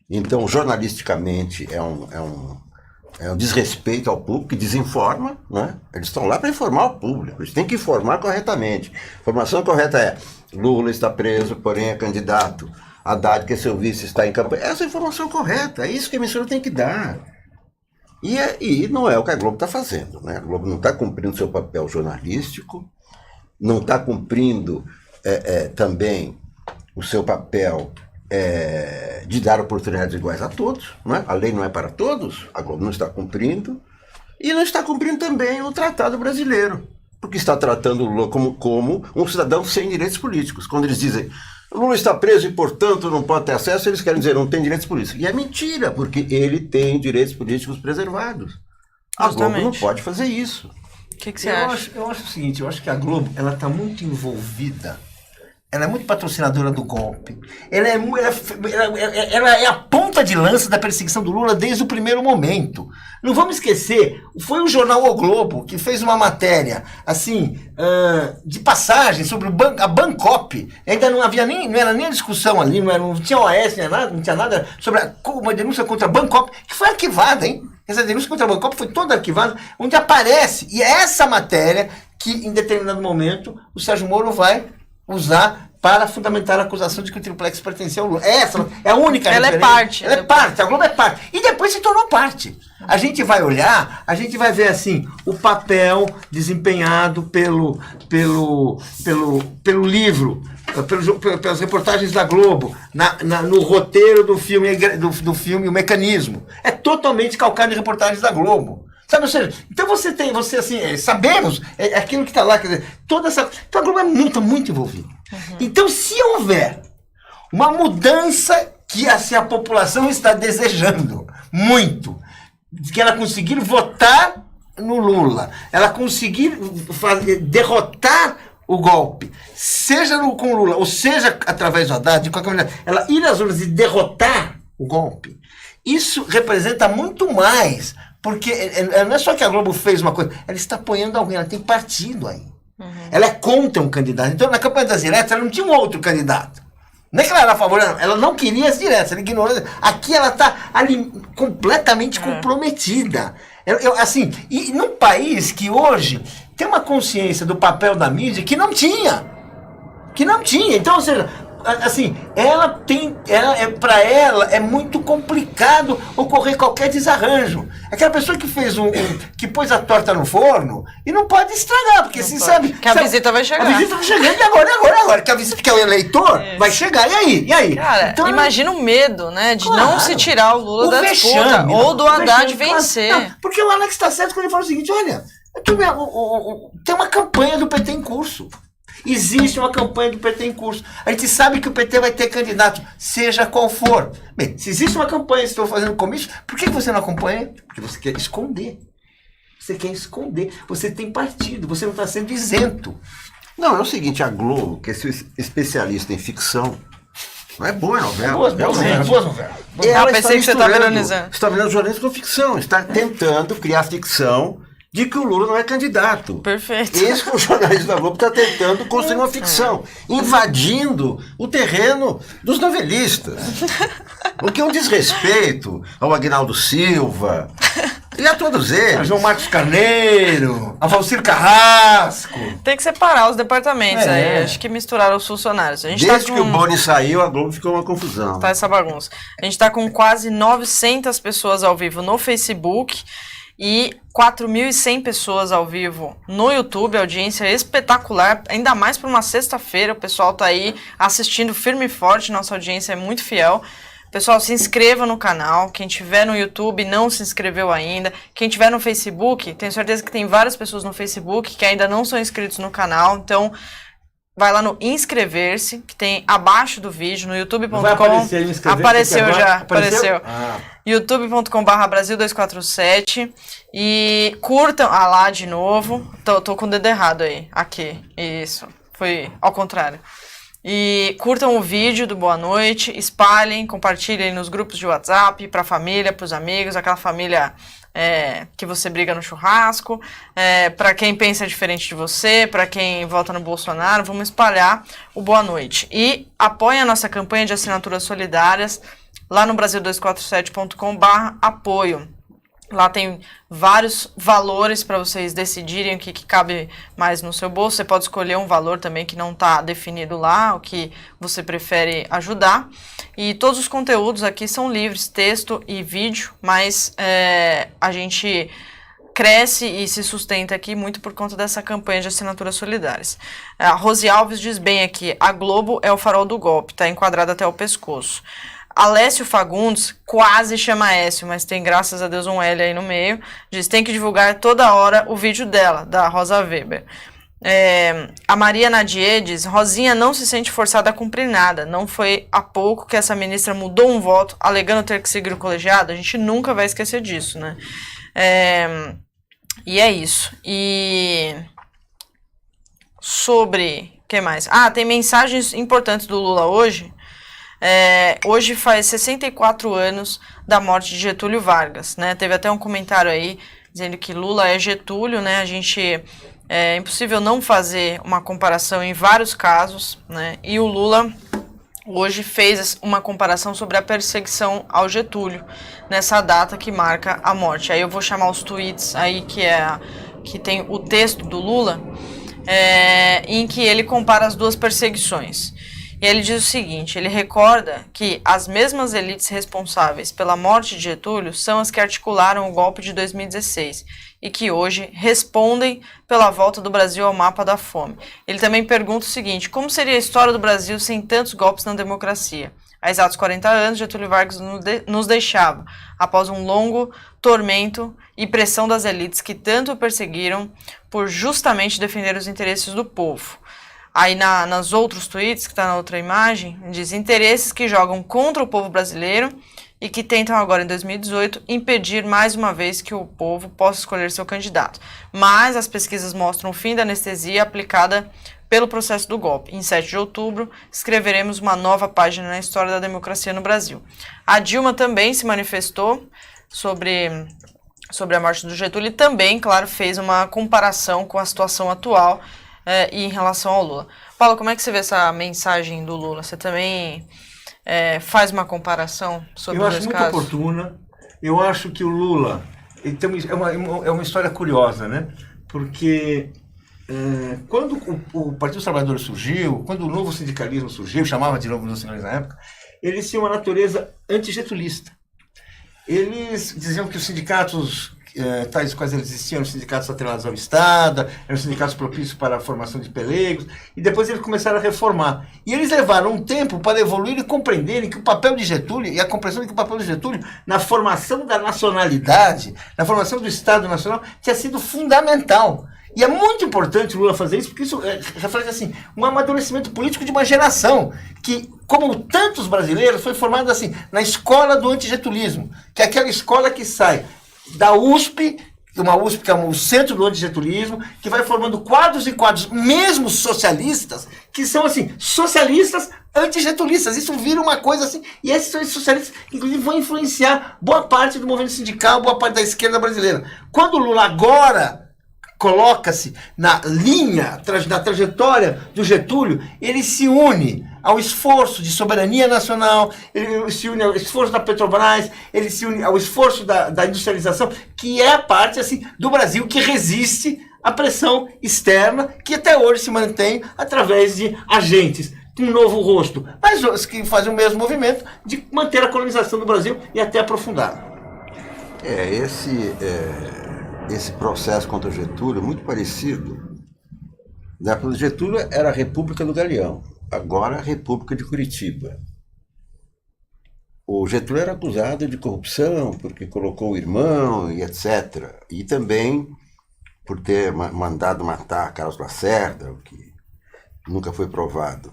Então, jornalisticamente é um desrespeito ao público, que desinforma, né? Eles estão lá para informar o público, eles têm que informar corretamente. A informação correta é: Lula está preso, porém é candidato. Haddad, que é seu vice, está em campanha. Essa é a informação correta, é isso que a emissora tem que dar. E não é o que a Globo está fazendo, né? A Globo não está cumprindo seu papel jornalístico, não está cumprindo também o seu papel de dar oportunidades iguais a todos, não é? A lei não é para todos, a Globo não está cumprindo, e não está cumprindo também o Tratado Brasileiro, porque está tratando o Lula como um cidadão sem direitos políticos. Quando eles dizem Lula está preso e, portanto, não pode ter acesso, eles querem dizer não tem direitos políticos. E é mentira, porque ele tem direitos políticos preservados. A Globo não pode fazer isso. O que você acha? Eu acho o seguinte, eu acho que a Globo está muito envolvida. Ela é muito patrocinadora do golpe. Ela é a ponta de lança da perseguição do Lula desde o primeiro momento. Não vamos esquecer, foi o jornal O Globo que fez uma matéria, assim, de passagem sobre a Bancop. Ainda não havia não era nem a discussão ali, não tinha OAS, não tinha nada sobre uma denúncia contra a Bancop, que foi arquivada, hein? Essa denúncia contra a Bancop foi toda arquivada, onde aparece. E é essa matéria que, em determinado momento, o Sérgio Moro vai usar para fundamentar a acusação de que o triplex pertencia ao Lula. Essa é a única referência. Ela é parte, a Globo é parte. E depois se tornou parte. A gente vai olhar, a gente vai ver assim, o papel desempenhado pelo livro, pelas reportagens da Globo, no roteiro do filme O Mecanismo. É totalmente calcado em reportagens da Globo. Sabe, ou seja, então você assim, sabemos, é aquilo que está lá, quer dizer, então a Globo é muito, muito envolvida. Uhum. Então, se houver uma mudança que a população está desejando muito, que ela conseguir votar no Lula, ela conseguir derrotar o golpe, seja com o Lula, ou seja através do Haddad, de qualquer maneira, ela ir às urnas e derrotar o golpe, isso representa muito mais. Porque não é só que a Globo fez uma coisa, ela está apoiando alguém, ela tem partido aí. Uhum. Ela é contra um candidato. Então, na campanha das diretas, ela não tinha um outro candidato. Não é que ela era a favor, ela não queria as diretas, ela ignorou. Aqui ela está ali completamente comprometida. Assim, e num país que hoje tem uma consciência do papel da mídia que não tinha. Então, ou seja, assim, para ela é muito complicado ocorrer qualquer desarranjo. Aquela pessoa que fez que pôs a torta no forno e não pode estragar, porque se sabe que a visita vai chegar. A visita vai chegar e agora que a visita, que é o eleitor, vai chegar. E aí? Cara, então, imagina o medo, né, de não se tirar o Lula da disputa ou do Haddad vencer. Não, porque o Alex está certo quando ele fala o seguinte, olha, tem uma campanha do PT em curso. Existe uma campanha do PT em curso. A gente sabe que o PT vai ter candidato, seja qual for. Bem, se existe uma campanha, se estou fazendo comício, por que você não acompanha? Porque você quer esconder. Você tem partido, você não está sendo isento. Não, é o seguinte, a Globo, que é especialista em ficção, não é boa novela. Boas novelas. Pensei que você estava analisando. Está virando jornalismo com ficção, está tentando criar ficção de que o Lula não é candidato. Perfeito. Esse que o jornalismo da Globo está tentando construir uma ficção, invadindo o terreno dos novelistas. O que é um desrespeito ao Aguinaldo Silva e a todos eles. A João Marcos Carneiro, a Valcir Carrasco. Tem que separar os departamentos aí. Acho que misturaram os funcionários. Desde que o Boni saiu, a Globo ficou uma confusão. Tá essa bagunça. A gente está com quase 900 pessoas ao vivo no Facebook e 4.100 pessoas ao vivo no YouTube, audiência espetacular, ainda mais para uma sexta-feira, o pessoal tá aí assistindo firme e forte, nossa audiência é muito fiel. Pessoal, se inscreva no canal, quem tiver no YouTube não se inscreveu ainda, quem tiver no Facebook, tenho certeza que tem várias pessoas no Facebook que ainda não são inscritos no canal, então vai lá no inscrever-se, que tem abaixo do vídeo, no youtube.com. Vai aparecer aí, inscrever-se. Apareceu já, apareceu. Ah. youtube.com/Brasil247 e curtam, lá de novo, tô com o dedo errado aí, aqui, isso, foi ao contrário. E curtam o vídeo do Boa Noite, espalhem, compartilhem nos grupos de WhatsApp, pra família, pros amigos, aquela família que você briga no churrasco, para quem pensa diferente de você, para quem vota no Bolsonaro, vamos espalhar o Boa Noite. E apoiem a nossa campanha de assinaturas solidárias lá no Brasil247.com/apoio. Lá tem vários valores para vocês decidirem o que cabe mais no seu bolso. Você pode escolher um valor também que não está definido lá, o que você prefere ajudar. E todos os conteúdos aqui são livres, texto e vídeo, mas a gente cresce e se sustenta aqui muito por conta dessa campanha de assinaturas solidárias. A Rose Alves diz bem aqui, a Globo é o farol do golpe, está enquadrada até o pescoço. Alessio Fagundes quase chama Écio, mas tem, graças a Deus, um L aí no meio. Diz, tem que divulgar toda hora o vídeo dela, da Rosa Weber. A Maria Nadier diz, Rosinha não se sente forçada a cumprir nada. Não foi há pouco que essa ministra mudou um voto, alegando ter que seguir o colegiado. A gente nunca vai esquecer disso, né? E é isso. E sobre... o que mais? Tem mensagens importantes do Lula hoje. Hoje faz 64 anos da morte de Getúlio Vargas, né? Teve até um comentário aí dizendo que Lula é Getúlio, né? É impossível não fazer uma comparação em vários casos, né? E o Lula hoje fez uma comparação sobre a perseguição ao Getúlio nessa data que marca a morte. Aí eu vou chamar os tweets aí que tem o texto do Lula, em que ele compara as duas perseguições. E ele diz o seguinte, ele recorda que as mesmas elites responsáveis pela morte de Getúlio são as que articularam o golpe de 2016 e que hoje respondem pela volta do Brasil ao mapa da fome. Ele também pergunta o seguinte, como seria a história do Brasil sem tantos golpes na democracia? Há exatos 40 anos, Getúlio Vargas nos deixava, após um longo tormento e pressão das elites que tanto o perseguiram por justamente defender os interesses do povo. Aí nas outros tweets, que está na outra imagem, diz interesses que jogam contra o povo brasileiro e que tentam agora, em 2018, impedir mais uma vez que o povo possa escolher seu candidato. Mas as pesquisas mostram o fim da anestesia aplicada pelo processo do golpe. Em 7 de outubro, escreveremos uma nova página na história da democracia no Brasil. A Dilma também se manifestou sobre a morte do Getúlio e também, claro, fez uma comparação com a situação atual e em relação ao Lula. Paulo, como é que você vê essa mensagem do Lula? Você também faz uma comparação sobre os dois casos? Eu acho muito oportuna. Eu acho que o Lula... é uma história curiosa, né? Porque quando o Partido dos Trabalhadores surgiu, quando o novo sindicalismo surgiu, chamava de novo sindicalismo na época, eles tinham uma natureza antigetulista. Eles diziam que os sindicatos... tais quais eles existiam, os sindicatos atrelados ao Estado, eram sindicatos propícios para a formação de pelegos, e depois eles começaram a reformar. E eles levaram um tempo para evoluir e compreenderem que o papel de Getúlio, e a compreensão de que o papel de Getúlio, na formação da nacionalidade, na formação do Estado Nacional, tinha sido fundamental. E é muito importante o Lula fazer isso, porque isso reflete assim, um amadurecimento político de uma geração que, como tantos brasileiros, foi formada assim, na escola do antigetulismo, que é aquela escola que sai da USP, uma USP que é o centro do antigetulismo, que vai formando quadros e quadros, mesmo socialistas, que são assim, socialistas antigetulistas. Isso vira uma coisa assim, e esses socialistas, inclusive, vão influenciar boa parte do movimento sindical, boa parte da esquerda brasileira. Quando o Lula agora coloca-se na linha, na trajetória do Getúlio, ele se une ao esforço de soberania nacional, ele se une ao esforço da Petrobras, ele se une ao esforço da industrialização, que é a parte assim, do Brasil que resiste à pressão externa, que até hoje se mantém através de agentes com um novo rosto, mas que fazem o mesmo movimento de manter a colonização do Brasil e até aprofundá-la. Esse processo contra o Getúlio é muito parecido. Na época do Getúlio era a República do Galeão, agora a República de Curitiba. O Getúlio era acusado de corrupção porque colocou o irmão e etc. E também por ter mandado matar Carlos Lacerda, o que nunca foi provado.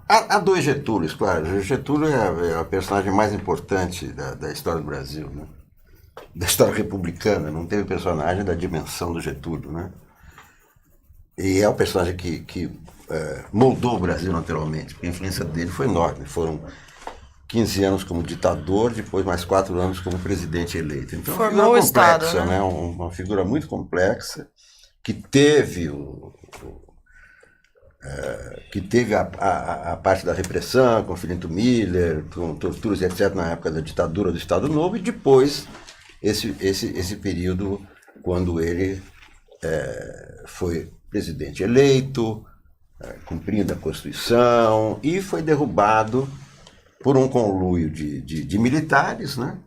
Há dois Getúlios, claro. O Getúlio é a personagem mais importante da história do Brasil, né? Da história republicana, não teve personagem da dimensão do Getúlio, né? E é o personagem que moldou o Brasil naturalmente, porque a influência dele foi enorme. Foram 15 anos como ditador, depois mais 4 anos como presidente eleito. Então, formou o Estado, né? Uma figura muito complexa, que teve a parte da repressão, com Filinto Miller, com torturas e etc. na época da ditadura do Estado Novo, e depois esse período quando ele foi presidente eleito, cumprindo a Constituição, e foi derrubado por um conluio de militares, né?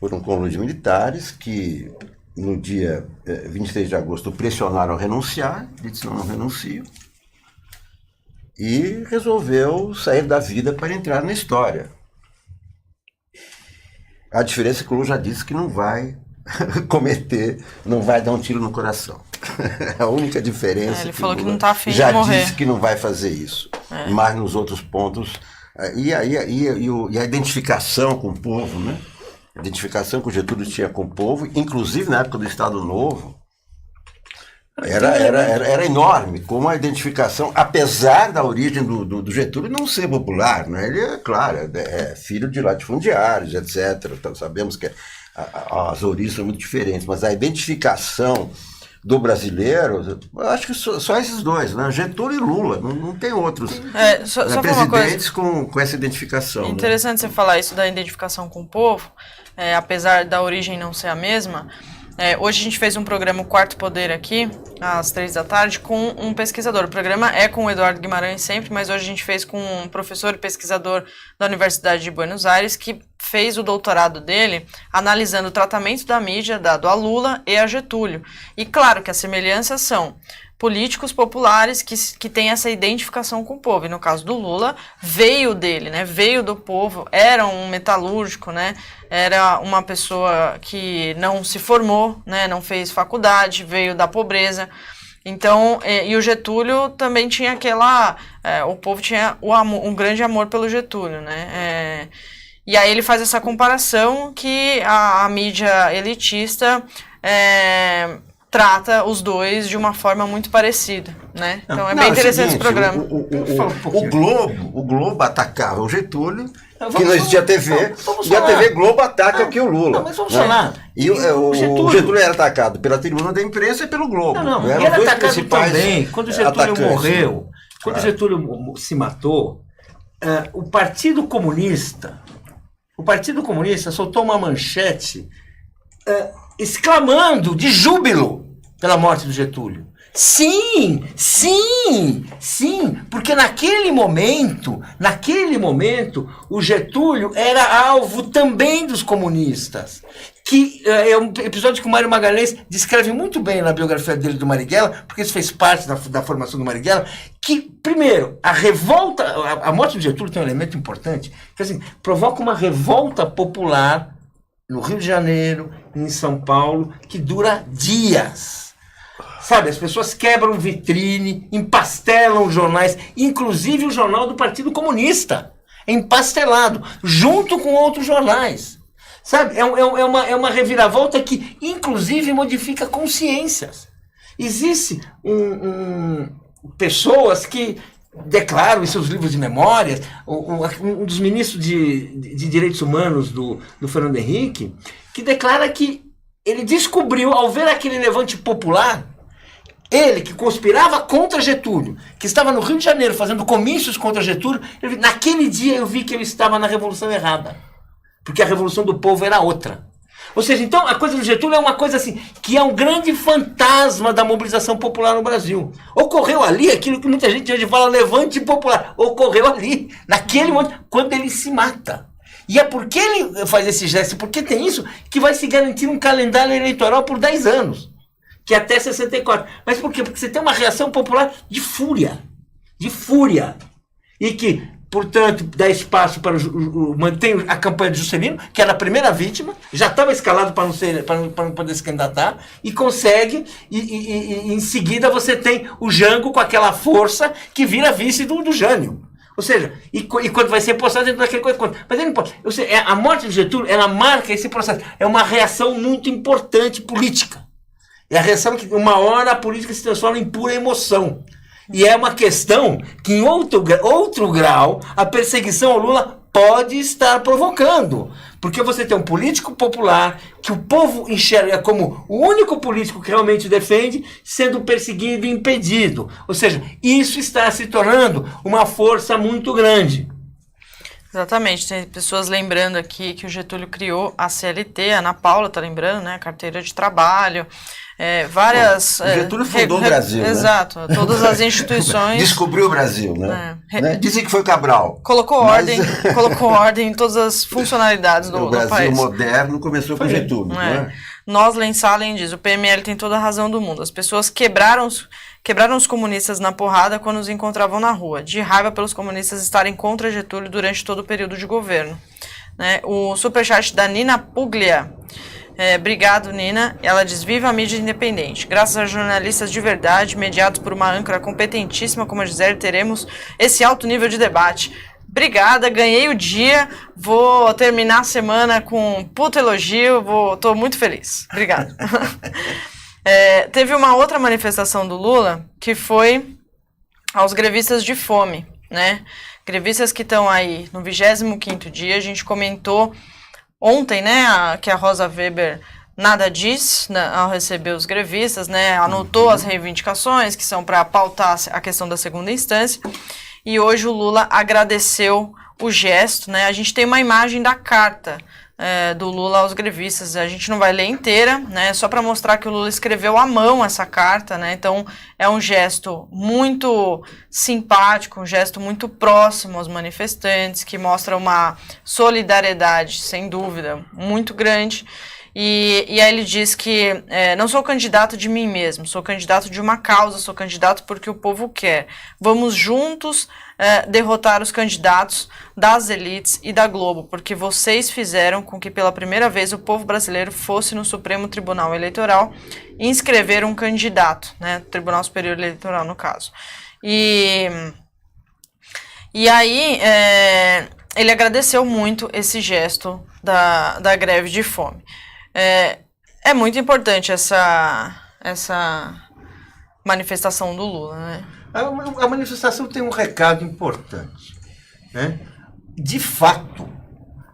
por um conluio de militares que, no dia 23 de agosto, o pressionaram a renunciar. Ele disse: não renuncio. E resolveu sair da vida para entrar na história. A diferença é que o Lula já disse que não vai cometer, não vai dar um tiro no coração. A única diferença ele que falou o que Lula não está afim de já morrer. disse que não vai fazer isso. Mas nos outros pontos, e a identificação com o povo, né? A identificação que o Getúlio tinha com o povo, inclusive na época do Estado Novo, era enorme, como a identificação, apesar da origem do Getúlio não ser popular, né? Ele é, claro, é filho de latifundiários, etc. Então, sabemos que as origens são muito diferentes, mas a identificação do brasileiro, eu acho que só esses dois, né? Getúlio e Lula, não tem outros só presidentes com essa identificação. Interessante, né? Você falar isso da identificação com o povo, apesar da origem não ser a mesma. Hoje a gente fez um programa, o Quarto Poder, aqui, às 15h, com um pesquisador. O programa é com o Eduardo Guimarães sempre, mas hoje a gente fez com um professor e pesquisador da Universidade de Buenos Aires, que fez o doutorado dele analisando o tratamento da mídia dado a Lula e a Getúlio. E claro que as semelhanças são políticos populares que têm essa identificação com o povo. E no caso do Lula, veio dele, né? Veio do povo, era um metalúrgico, né? Era uma pessoa que não se formou, né? Não fez faculdade, veio da pobreza. Então, e o Getúlio também tinha o povo tinha um grande amor pelo Getúlio, né? E aí ele faz essa comparação que a mídia elitista trata os dois de uma forma muito parecida, né? Então bem interessante esse programa. O Globo atacava o Getúlio, que não existia TV, e a TV Globo ataca aqui o Lula. Não, mas vamos falar. E o Getúlio era atacado pela tribuna da imprensa e pelo Globo. Não, e era atacado também. Quando o Getúlio morreu, quando o Getúlio se matou, o Partido Comunista soltou uma manchete exclamando de júbilo pela morte do Getúlio. Sim, porque naquele momento, o Getúlio era alvo também dos comunistas. Que é um episódio que o Mário Magalhães descreve muito bem na biografia dele do Marighella, porque isso fez parte da formação do Marighella, que, primeiro, a revolta, a morte do Getúlio tem um elemento importante, que assim, provoca uma revolta popular no Rio de Janeiro, em São Paulo, que dura dias. Sabe, as pessoas quebram vitrine, empastelam jornais, inclusive o jornal do Partido Comunista, empastelado, junto com outros jornais. Sabe, é uma reviravolta que, inclusive, modifica consciências. Existe pessoas que declaram em seus livros de memórias, um dos ministros de Direitos Humanos do Fernando Henrique, que declara que ele descobriu, ao ver aquele levante popular, ele que conspirava contra Getúlio, que estava no Rio de Janeiro fazendo comícios contra Getúlio, naquele dia eu vi que eu estava na revolução errada. Porque a revolução do povo era outra. Ou seja, então a coisa do Getúlio é uma coisa assim, que é um grande fantasma da mobilização popular no Brasil. Ocorreu ali aquilo que muita gente hoje fala levante popular. Ocorreu ali, naquele momento, quando ele se mata. E é porque ele faz esse gesto, porque tem isso, que vai se garantir um calendário eleitoral por 10 anos. Que é até 64. Mas por quê? Porque você tem uma reação popular de fúria. De fúria. E que, portanto, dá espaço para mantém a campanha de Juscelino, que era a primeira vítima, já estava escalado para não poder se candidatar, e consegue, e em seguida você tem o Jango com aquela força que vira vice do Jânio. Ou seja, e quando vai ser postado dentro daquele coisa. Mas ele não pode. Ou seja, a morte de Getúlio, ela marca esse processo. É uma reação muito importante política. É a reação que uma hora a política se transforma em pura emoção. E é uma questão que em outro grau a perseguição ao Lula pode estar provocando. Porque você tem um político popular que o povo enxerga como o único político que realmente defende, sendo perseguido e impedido. Ou seja, isso está se tornando uma força muito grande. Exatamente, tem pessoas lembrando aqui que o Getúlio criou a CLT, a Ana Paula está lembrando, né, a carteira de trabalho, várias... Getúlio fundou o Brasil, exato, né? Todas as instituições... Descobriu o Brasil, né? Dizem que foi Cabral. Colocou ordem em todas as funcionalidades do país. O Brasil moderno começou com Getúlio, né? Noslen Salem diz, o PML tem toda a razão do mundo. As pessoas quebraram os comunistas na porrada quando os encontravam na rua, de raiva pelos comunistas estarem contra Getúlio durante todo o período de governo. Né? O superchat da Nina Puglia. Obrigado, Nina. Ela diz, viva a mídia independente. Graças a jornalistas de verdade, mediados por uma âncora competentíssima como a Gisele, teremos esse alto nível de debate. Obrigada, ganhei o dia, vou terminar a semana com um puto elogio, tô muito feliz. Obrigada. Teve uma outra manifestação do Lula, que foi aos grevistas de fome, né? Grevistas que estão aí no 25º dia, a gente comentou ontem, né, que a Rosa Weber nada diz, né, ao receber os grevistas, né, anotou as reivindicações que são para pautar a questão da segunda instância, e hoje o Lula agradeceu o gesto, né, a gente tem uma imagem da carta do Lula aos grevistas, a gente não vai ler inteira, né, só para mostrar que o Lula escreveu à mão essa carta, né, então é um gesto muito simpático, um gesto muito próximo aos manifestantes, que mostra uma solidariedade, sem dúvida, muito grande. E aí ele diz que não sou candidato de mim mesmo, sou candidato de uma causa, sou candidato porque o povo quer. Vamos juntos derrotar os candidatos das elites e da Globo, porque vocês fizeram com que pela primeira vez o povo brasileiro fosse no Supremo Tribunal Eleitoral inscrever um candidato, né, Tribunal Superior Eleitoral no caso. E aí ele agradeceu muito esse gesto da greve de fome. É muito importante essa manifestação do Lula, né? A manifestação tem um recado importante, né? De fato,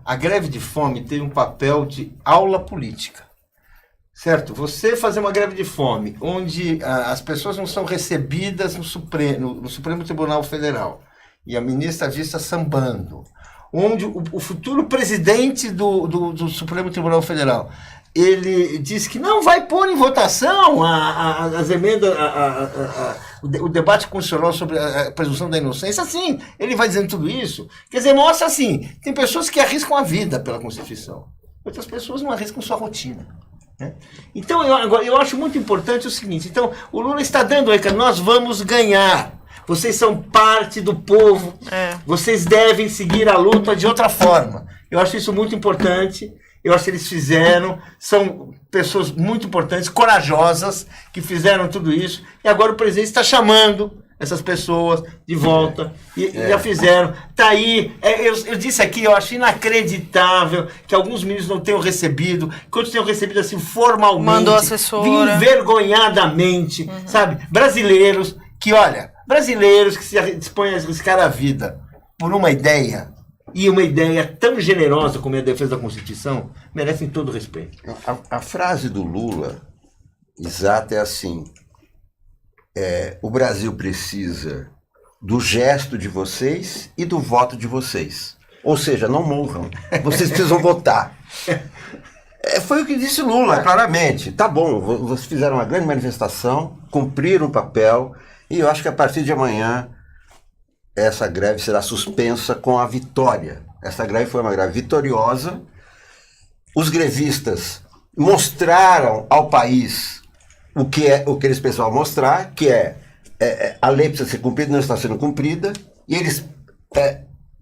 a greve de fome tem um papel de aula política, certo? Você fazer uma greve de fome onde as pessoas não são recebidas no Supremo Tribunal Federal e a ministra vista sambando, onde o futuro presidente do Supremo Tribunal Federal, ele diz que não vai pôr em votação as emendas, o debate constitucional sobre a presunção da inocência. Assim, ele vai dizendo tudo isso. Quer dizer, mostra assim, tem pessoas que arriscam a vida pela Constituição. Outras pessoas não arriscam sua rotina. Né? Então, eu acho muito importante o seguinte, então, o Lula está dando aí, nós vamos ganhar. Vocês são parte do povo. Vocês devem seguir a luta de outra forma. Eu acho isso muito importante. Eu acho que eles fizeram. São pessoas muito importantes, corajosas, que fizeram tudo isso. E agora o presidente está chamando essas pessoas de volta. E já fizeram. Está aí. Eu disse aqui, eu acho inacreditável que alguns ministros não tenham recebido. Que outros tenham recebido assim formalmente. Mandou assessora. Envergonhadamente. Sabe? Brasileiros que se dispõem a arriscar a vida por uma ideia, e uma ideia tão generosa como é a defesa da Constituição, merecem todo respeito. A frase do Lula exata é assim, o Brasil precisa do gesto de vocês e do voto de vocês. Ou seja, não morram, vocês precisam votar. Foi o que disse Lula, claramente. Tá bom, vocês fizeram uma grande manifestação, cumpriram o papel, e eu acho que a partir de amanhã essa greve será suspensa com a vitória. Essa greve foi uma greve vitoriosa. Os grevistas mostraram ao país o que eles precisavam mostrar, que a lei precisa ser cumprida, não está sendo cumprida, e eles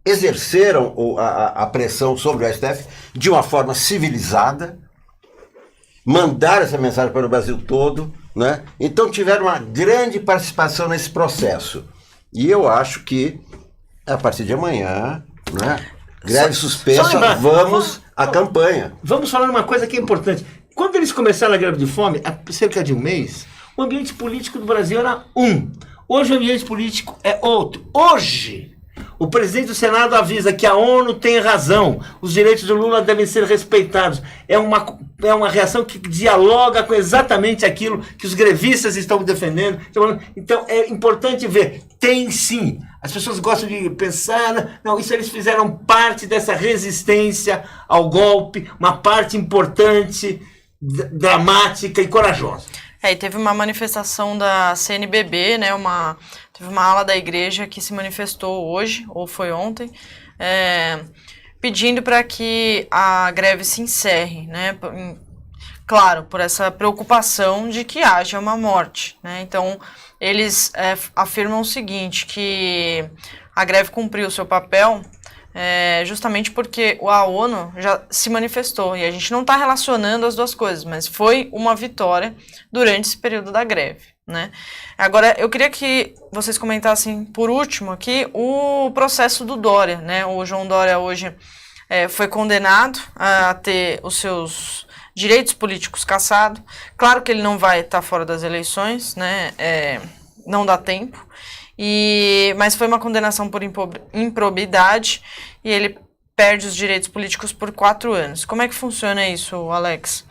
exerceram a pressão sobre o STF de uma forma civilizada, mandaram essa mensagem para o Brasil todo, né? Então tiveram uma grande participação nesse processo. E eu acho que, a partir de amanhã, né, greve suspensa, vamos à campanha. Vamos falar uma coisa que é importante. Quando eles começaram a greve de fome, há cerca de um mês, o ambiente político do Brasil era um. Hoje o ambiente político é outro. Hoje, o presidente do Senado avisa que a ONU tem razão, os direitos do Lula devem ser respeitados. É uma reação que dialoga com exatamente aquilo que os grevistas estão defendendo. Então é importante ver, tem sim. As pessoas gostam de pensar, não, isso eles fizeram parte dessa resistência ao golpe, uma parte importante. dramática e corajosa. E teve uma manifestação da CNBB, né, teve uma ala da igreja que se manifestou hoje, ou foi ontem, pedindo para que a greve se encerre, né, claro, por essa preocupação de que haja uma morte, né, então eles afirmam o seguinte, que a greve cumpriu o seu papel, justamente porque a ONU já se manifestou, e a gente não está relacionando as duas coisas, mas foi uma vitória durante esse período da greve, né? Agora, eu queria que vocês comentassem, por último aqui, o processo do Dória, né? O João Dória hoje foi condenado a ter os seus direitos políticos cassados. Claro que ele não vai estar fora das eleições, né? Não dá tempo. Mas foi uma condenação por improbidade e ele perde os direitos políticos por 4 anos. Como é que funciona isso, Alex?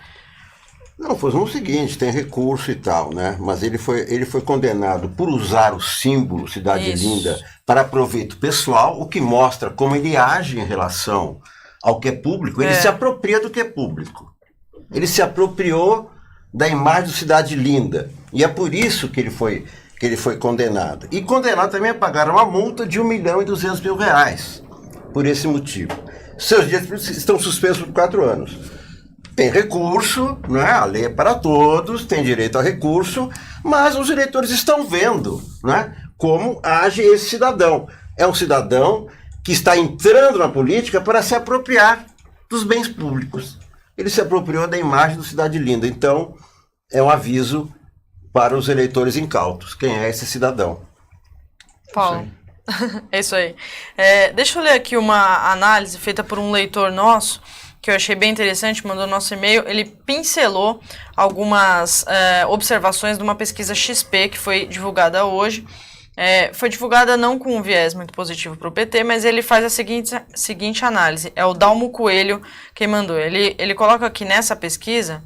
Não, foi o seguinte, tem recurso e tal, né? Mas ele foi condenado por usar o símbolo Cidade Linda para proveito pessoal, o que mostra como ele age em relação ao que é público. Ele se apropria do que é público. Ele se apropriou da imagem do Cidade Linda. E é por isso que ele foi condenado. E condenado também a pagar uma multa de R$1.200.000, por esse motivo. Seus direitos estão suspensos por 4 anos. Tem recurso, né? A lei é para todos, tem direito a recurso, mas os eleitores estão vendo, né? Como age esse cidadão. É um cidadão que está entrando na política para se apropriar dos bens públicos. Ele se apropriou da imagem do Cidade Linda. Então, é um aviso para os eleitores incautos. Quem é esse cidadão? Paulo. É isso aí. Deixa eu ler aqui uma análise feita por um leitor nosso, que eu achei bem interessante, mandou nosso e-mail. Ele pincelou algumas observações de uma pesquisa XP que foi divulgada hoje. Foi divulgada não com um viés muito positivo para o PT, mas ele faz a seguinte análise. É o Dalmo Coelho quem mandou. Ele coloca aqui nessa pesquisa...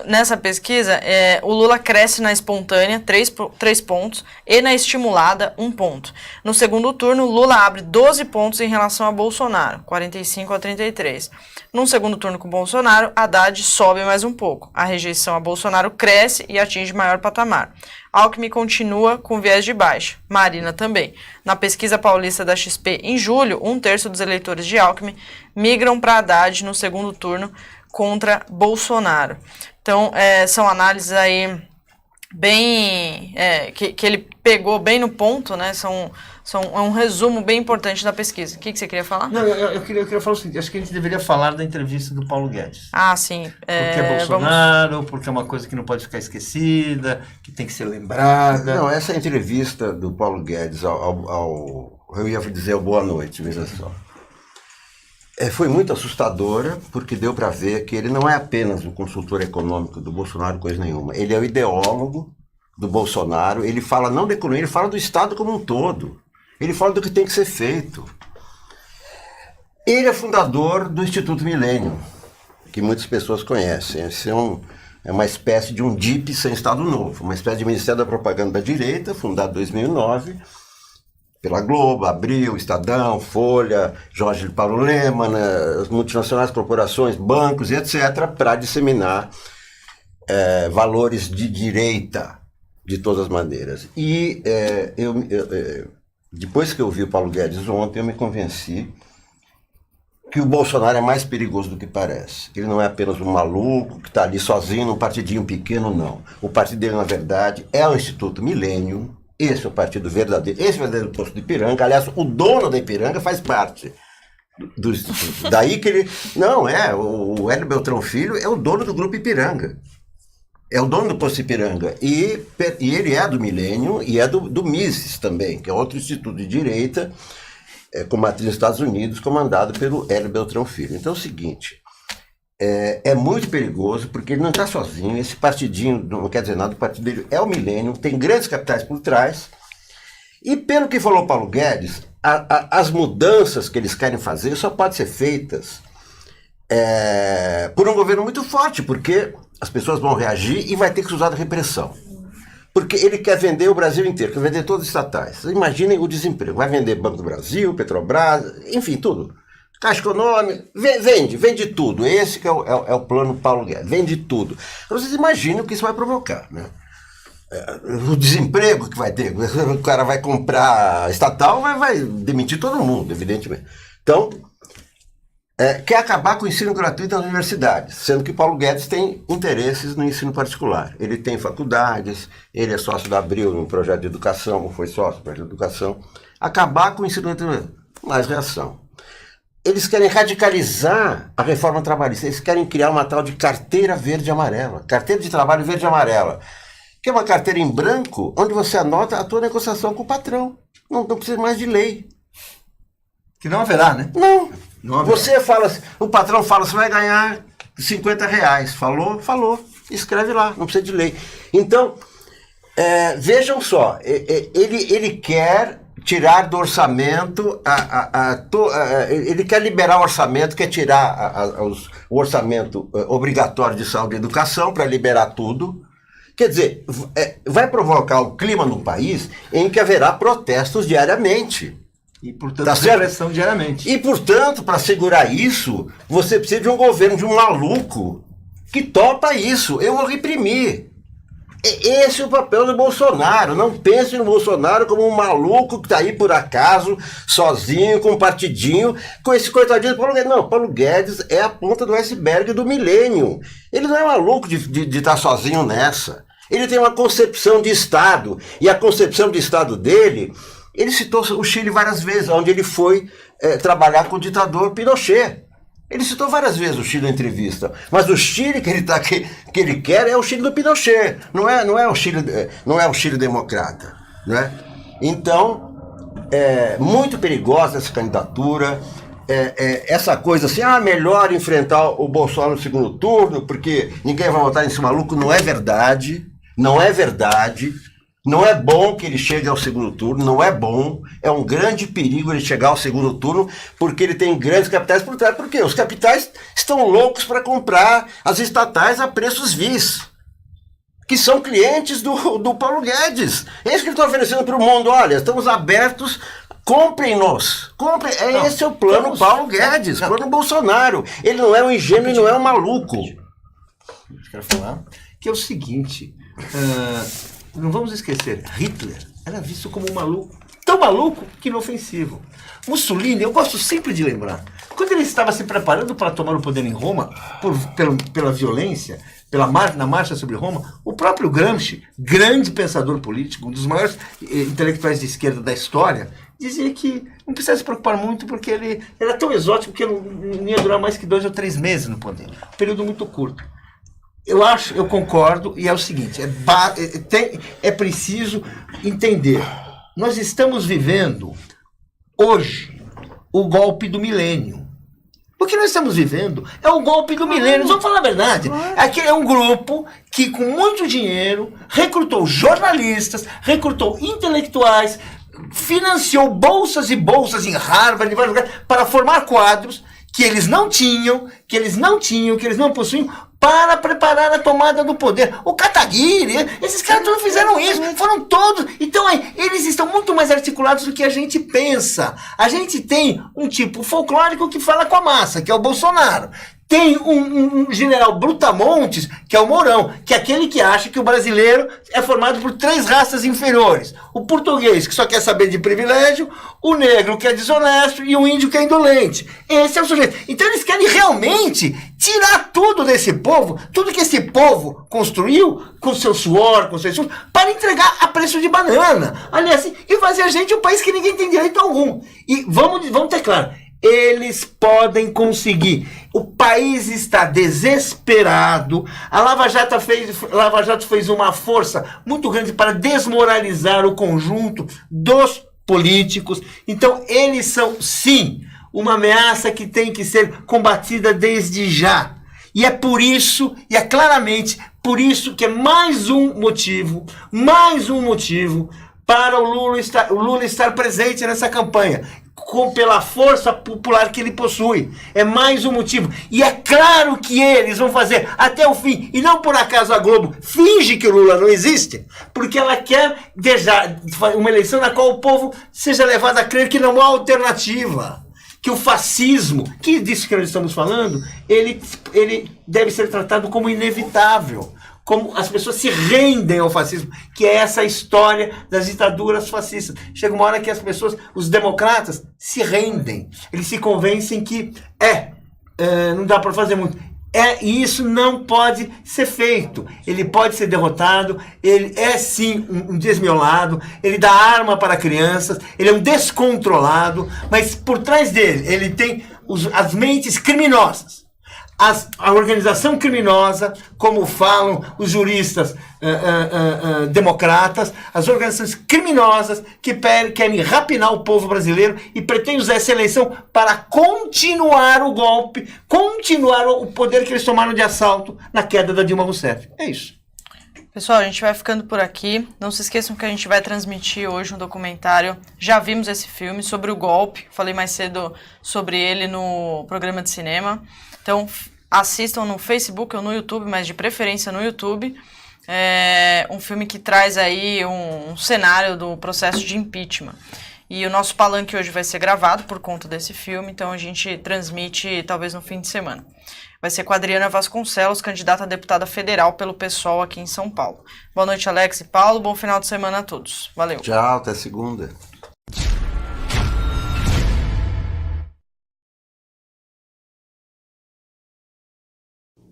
Nessa pesquisa, o Lula cresce na espontânea, 3 pontos, e na estimulada, 1 ponto. No segundo turno, Lula abre 12 pontos em relação a Bolsonaro, 45-33. No segundo turno com Bolsonaro, Haddad sobe mais um pouco. A rejeição a Bolsonaro cresce e atinge maior patamar. Alckmin continua com viés de baixa, Marina também. Na pesquisa paulista da XP, em julho, 1/3 dos eleitores de Alckmin migram para Haddad no segundo turno contra Bolsonaro. Então, são análises aí bem... que ele pegou bem no ponto, né? É um resumo bem importante da pesquisa. O que você queria falar? Não, eu queria falar o seguinte, acho que a gente deveria falar da entrevista do Paulo Guedes. Ah, sim. Porque é Bolsonaro, porque é uma coisa que não pode ficar esquecida, que tem que ser lembrada. Não, essa entrevista do Paulo Guedes eu ia dizer Boa Noite, veja só. Foi muito assustadora, porque deu para ver que ele não é apenas um consultor econômico do Bolsonaro, coisa nenhuma. Ele é o ideólogo do Bolsonaro, ele fala não da economia, ele fala do Estado como um todo. Ele fala do que tem que ser feito. Ele é fundador do Instituto Milênio, que muitas pessoas conhecem. Esse é uma espécie de um DIP sem Estado Novo, uma espécie de Ministério da Propaganda da Direita, fundado em 2009, pela Globo, Abril, Estadão, Folha, Jorge Paulo Lemann, as multinacionais, corporações, bancos e etc., para disseminar valores de direita de todas as maneiras. E depois que eu vi o Paulo Guedes ontem, eu me convenci que o Bolsonaro é mais perigoso do que parece. Ele não é apenas um maluco que está ali sozinho num partidinho pequeno, não. O partido dele, na verdade, é o Instituto Milênio. Esse é o partido verdadeiro, esse é o verdadeiro posto de Ipiranga. Aliás, o dono da Ipiranga faz parte do Instituto. Daí que ele... Não, o Hélio Beltrão Filho é o dono do Grupo Ipiranga. É o dono do posto de Ipiranga. E ele é do Milênio e é do Mises também, que é outro instituto de direita, com matriz nos Estados Unidos, comandado pelo Hélio Beltrão Filho. Então é o seguinte... É muito perigoso, porque ele não está sozinho. Esse partidinho, não quer dizer nada, o partido dele é o Milênio, tem grandes capitais por trás. E pelo que falou Paulo Guedes, as mudanças que eles querem fazer só podem ser feitas por um governo muito forte, porque as pessoas vão reagir e vai ter que usar a repressão. Porque ele quer vender o Brasil inteiro, quer vender todos os estatais. Imaginem o desemprego. Vai vender Banco do Brasil, Petrobras, enfim, tudo. Caixa Econômica, vende tudo. Esse que é o plano Paulo Guedes, vende tudo. Vocês imaginam o que isso vai provocar, né? O desemprego que vai ter, o cara vai comprar estatal, vai demitir todo mundo, evidentemente. Então, quer acabar com o ensino gratuito nas universidades, sendo que Paulo Guedes tem interesses no ensino particular. Ele tem faculdades, ele é sócio da Abril no projeto de educação, foi sócio do projeto de educação. Acabar com o ensino gratuito, mais reação. Eles querem radicalizar a reforma trabalhista, eles querem criar uma tal de carteira verde e amarela, carteira de trabalho verde e amarela, que é uma carteira em branco, onde você anota a tua negociação com o patrão. Não precisa mais de lei. Que não haverá, né? Não. Não haverá. Você fala, o patrão fala, você vai ganhar R$50. Falou. Escreve lá, não precisa de lei. Então, vejam só, ele quer tirar do orçamento, ele quer liberar o orçamento, quer tirar o orçamento obrigatório de saúde e educação para liberar tudo. Quer dizer, vai provocar um clima no país em que haverá protestos diariamente. E, portanto, repressão diariamente. E, portanto, para segurar isso, você precisa de um governo, de um maluco que topa isso. Eu vou reprimir. Esse é o papel do Bolsonaro. Não pense no Bolsonaro como um maluco que está aí por acaso, sozinho, com um partidinho, com esse coitadinho do Paulo Guedes. Não, Paulo Guedes é a ponta do iceberg do milênio. Ele não é maluco de estar sozinho nessa. Ele tem uma concepção de Estado. E a concepção de Estado dele, ele citou o Chile várias vezes, onde ele foi trabalhar com o ditador Pinochet. Ele citou várias vezes o Chile na entrevista, mas o Chile que ele quer é o Chile do Pinochet, não é o Chile democrata, né? Então, é muito perigosa essa candidatura, essa coisa assim, melhor enfrentar o Bolsonaro no segundo turno, porque ninguém vai votar nesse maluco, não é verdade. Não é bom que ele chegue ao segundo turno, não é bom, é um grande perigo ele chegar ao segundo turno, porque ele tem grandes capitais por trás. Por quê? Os capitais estão loucos para comprar as estatais a preços vis, que são clientes do Paulo Guedes. É isso que ele está oferecendo para o mundo. Olha, estamos abertos, comprem-nos. Esse é o plano Paulo Guedes, plano Bolsonaro. Ele não é um ingênuo e não é um maluco. Eu quero falar que é o seguinte... não vamos esquecer, Hitler era visto como um maluco, tão maluco que inofensivo. Mussolini, eu gosto sempre de lembrar, quando ele estava se preparando para tomar o poder em Roma, pela violência, na marcha sobre Roma, o próprio Gramsci, grande pensador político, um dos maiores intelectuais de esquerda da história, dizia que não precisava se preocupar muito porque ele era tão exótico que não ia durar mais que 2 ou 3 meses no poder, um período muito curto. Eu concordo, e é o seguinte, é preciso entender, nós estamos vivendo hoje o golpe do milênio. O que nós estamos vivendo é o golpe do milênio, vamos falar a verdade. Aqui é um grupo que com muito dinheiro recrutou jornalistas, recrutou intelectuais, financiou bolsas e bolsas em Harvard, em vários lugares, para formar quadros que eles não tinham, que eles não possuíam, para preparar a tomada do poder. O Kataguiri, esses caras todos fizeram isso, foram todos. Então, eles estão muito mais articulados do que a gente pensa. A gente tem um tipo folclórico que fala com a massa, que é o Bolsonaro. Tem um general Brutamontes, que é o Mourão, que é aquele que acha que o brasileiro é formado por 3 raças inferiores. O português, que só quer saber de privilégio, o negro, que é desonesto, e o índio, que é indolente. Esse é o sujeito. Então eles querem realmente tirar tudo desse povo, tudo que esse povo construiu, com seu suor, com seu esforço, para entregar a preço de banana. Aliás, e fazer a gente um país que ninguém tem direito algum. E vamos ter claro, eles podem conseguir. O país está desesperado. A Lava Jato fez uma força muito grande para desmoralizar o conjunto dos políticos. Então, eles são, sim, uma ameaça que tem que ser combatida desde já. E é por isso, e é claramente por isso que é mais um motivo para o Lula estar presente nessa campanha, pela força popular que ele possui. É mais um motivo. E é claro que eles vão fazer até o fim, e não por acaso a Globo finge que o Lula não existe, porque ela quer uma eleição na qual o povo seja levado a crer que não há alternativa, que o fascismo, que disso que nós estamos falando, ele deve ser tratado como inevitável. Como as pessoas se rendem ao fascismo, que é essa história das ditaduras fascistas. Chega uma hora que as pessoas, os democratas, se rendem. Eles se convencem que não dá para fazer muito. E isso não pode ser feito. Ele pode ser derrotado, ele é sim um desmiolado, ele dá arma para crianças, ele é um descontrolado, mas por trás dele, ele tem as mentes criminosas. A organização criminosa, como falam os juristas democratas, as organizações criminosas que querem rapinar o povo brasileiro e pretendem usar essa eleição para continuar o golpe, continuar o poder que eles tomaram de assalto na queda da Dilma Rousseff. É isso. Pessoal, a gente vai ficando por aqui. Não se esqueçam que a gente vai transmitir hoje um documentário. Já vimos esse filme sobre o golpe. Falei mais cedo sobre ele no programa de cinema. Então, assistam no Facebook ou no YouTube, mas de preferência no YouTube. É um filme que traz aí um cenário do processo de impeachment. E o nosso palanque hoje vai ser gravado por conta desse filme, então a gente transmite talvez no fim de semana. Vai ser com a Adriana Vasconcelos, candidata a deputada federal pelo PSOL aqui em São Paulo. Boa noite, Alex e Paulo. Bom final de semana a todos. Valeu. Tchau, até segunda.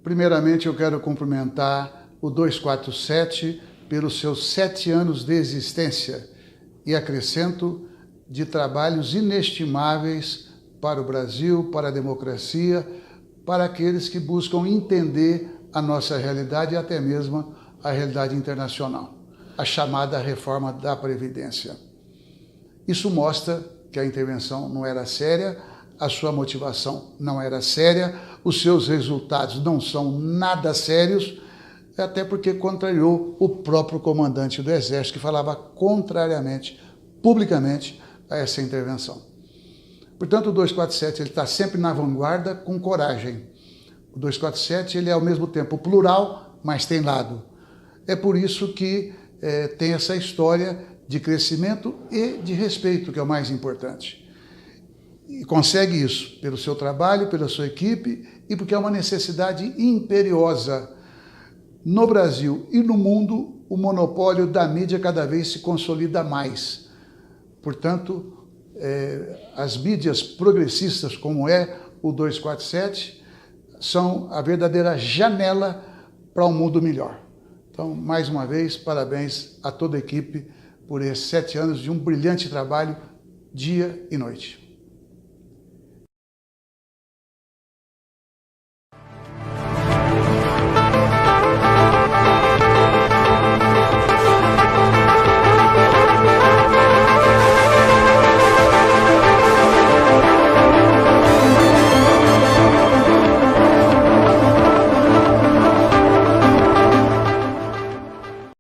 Primeiramente, eu quero cumprimentar o 247 pelos seus 7 anos de existência e acrescento de trabalhos inestimáveis para o Brasil, para a democracia, para aqueles que buscam entender a nossa realidade e até mesmo a realidade internacional, a chamada reforma da Previdência. Isso mostra que a intervenção não era séria, a sua motivação não era séria, os seus resultados não são nada sérios, até porque contrariou o próprio comandante do Exército, que falava contrariamente, publicamente, a essa intervenção. Portanto, o 247 ele está sempre na vanguarda com coragem. O 247 ele é ao mesmo tempo plural, mas tem lado. É por isso que tem essa história de crescimento e de respeito, que é o mais importante. E consegue isso pelo seu trabalho, pela sua equipe e porque é uma necessidade imperiosa. No Brasil e no mundo, o monopólio da mídia cada vez se consolida mais. Portanto, as mídias progressistas, como é o 247, são a verdadeira janela para um mundo melhor. Então, mais uma vez, parabéns a toda a equipe por esses 7 anos de um brilhante trabalho, dia e noite.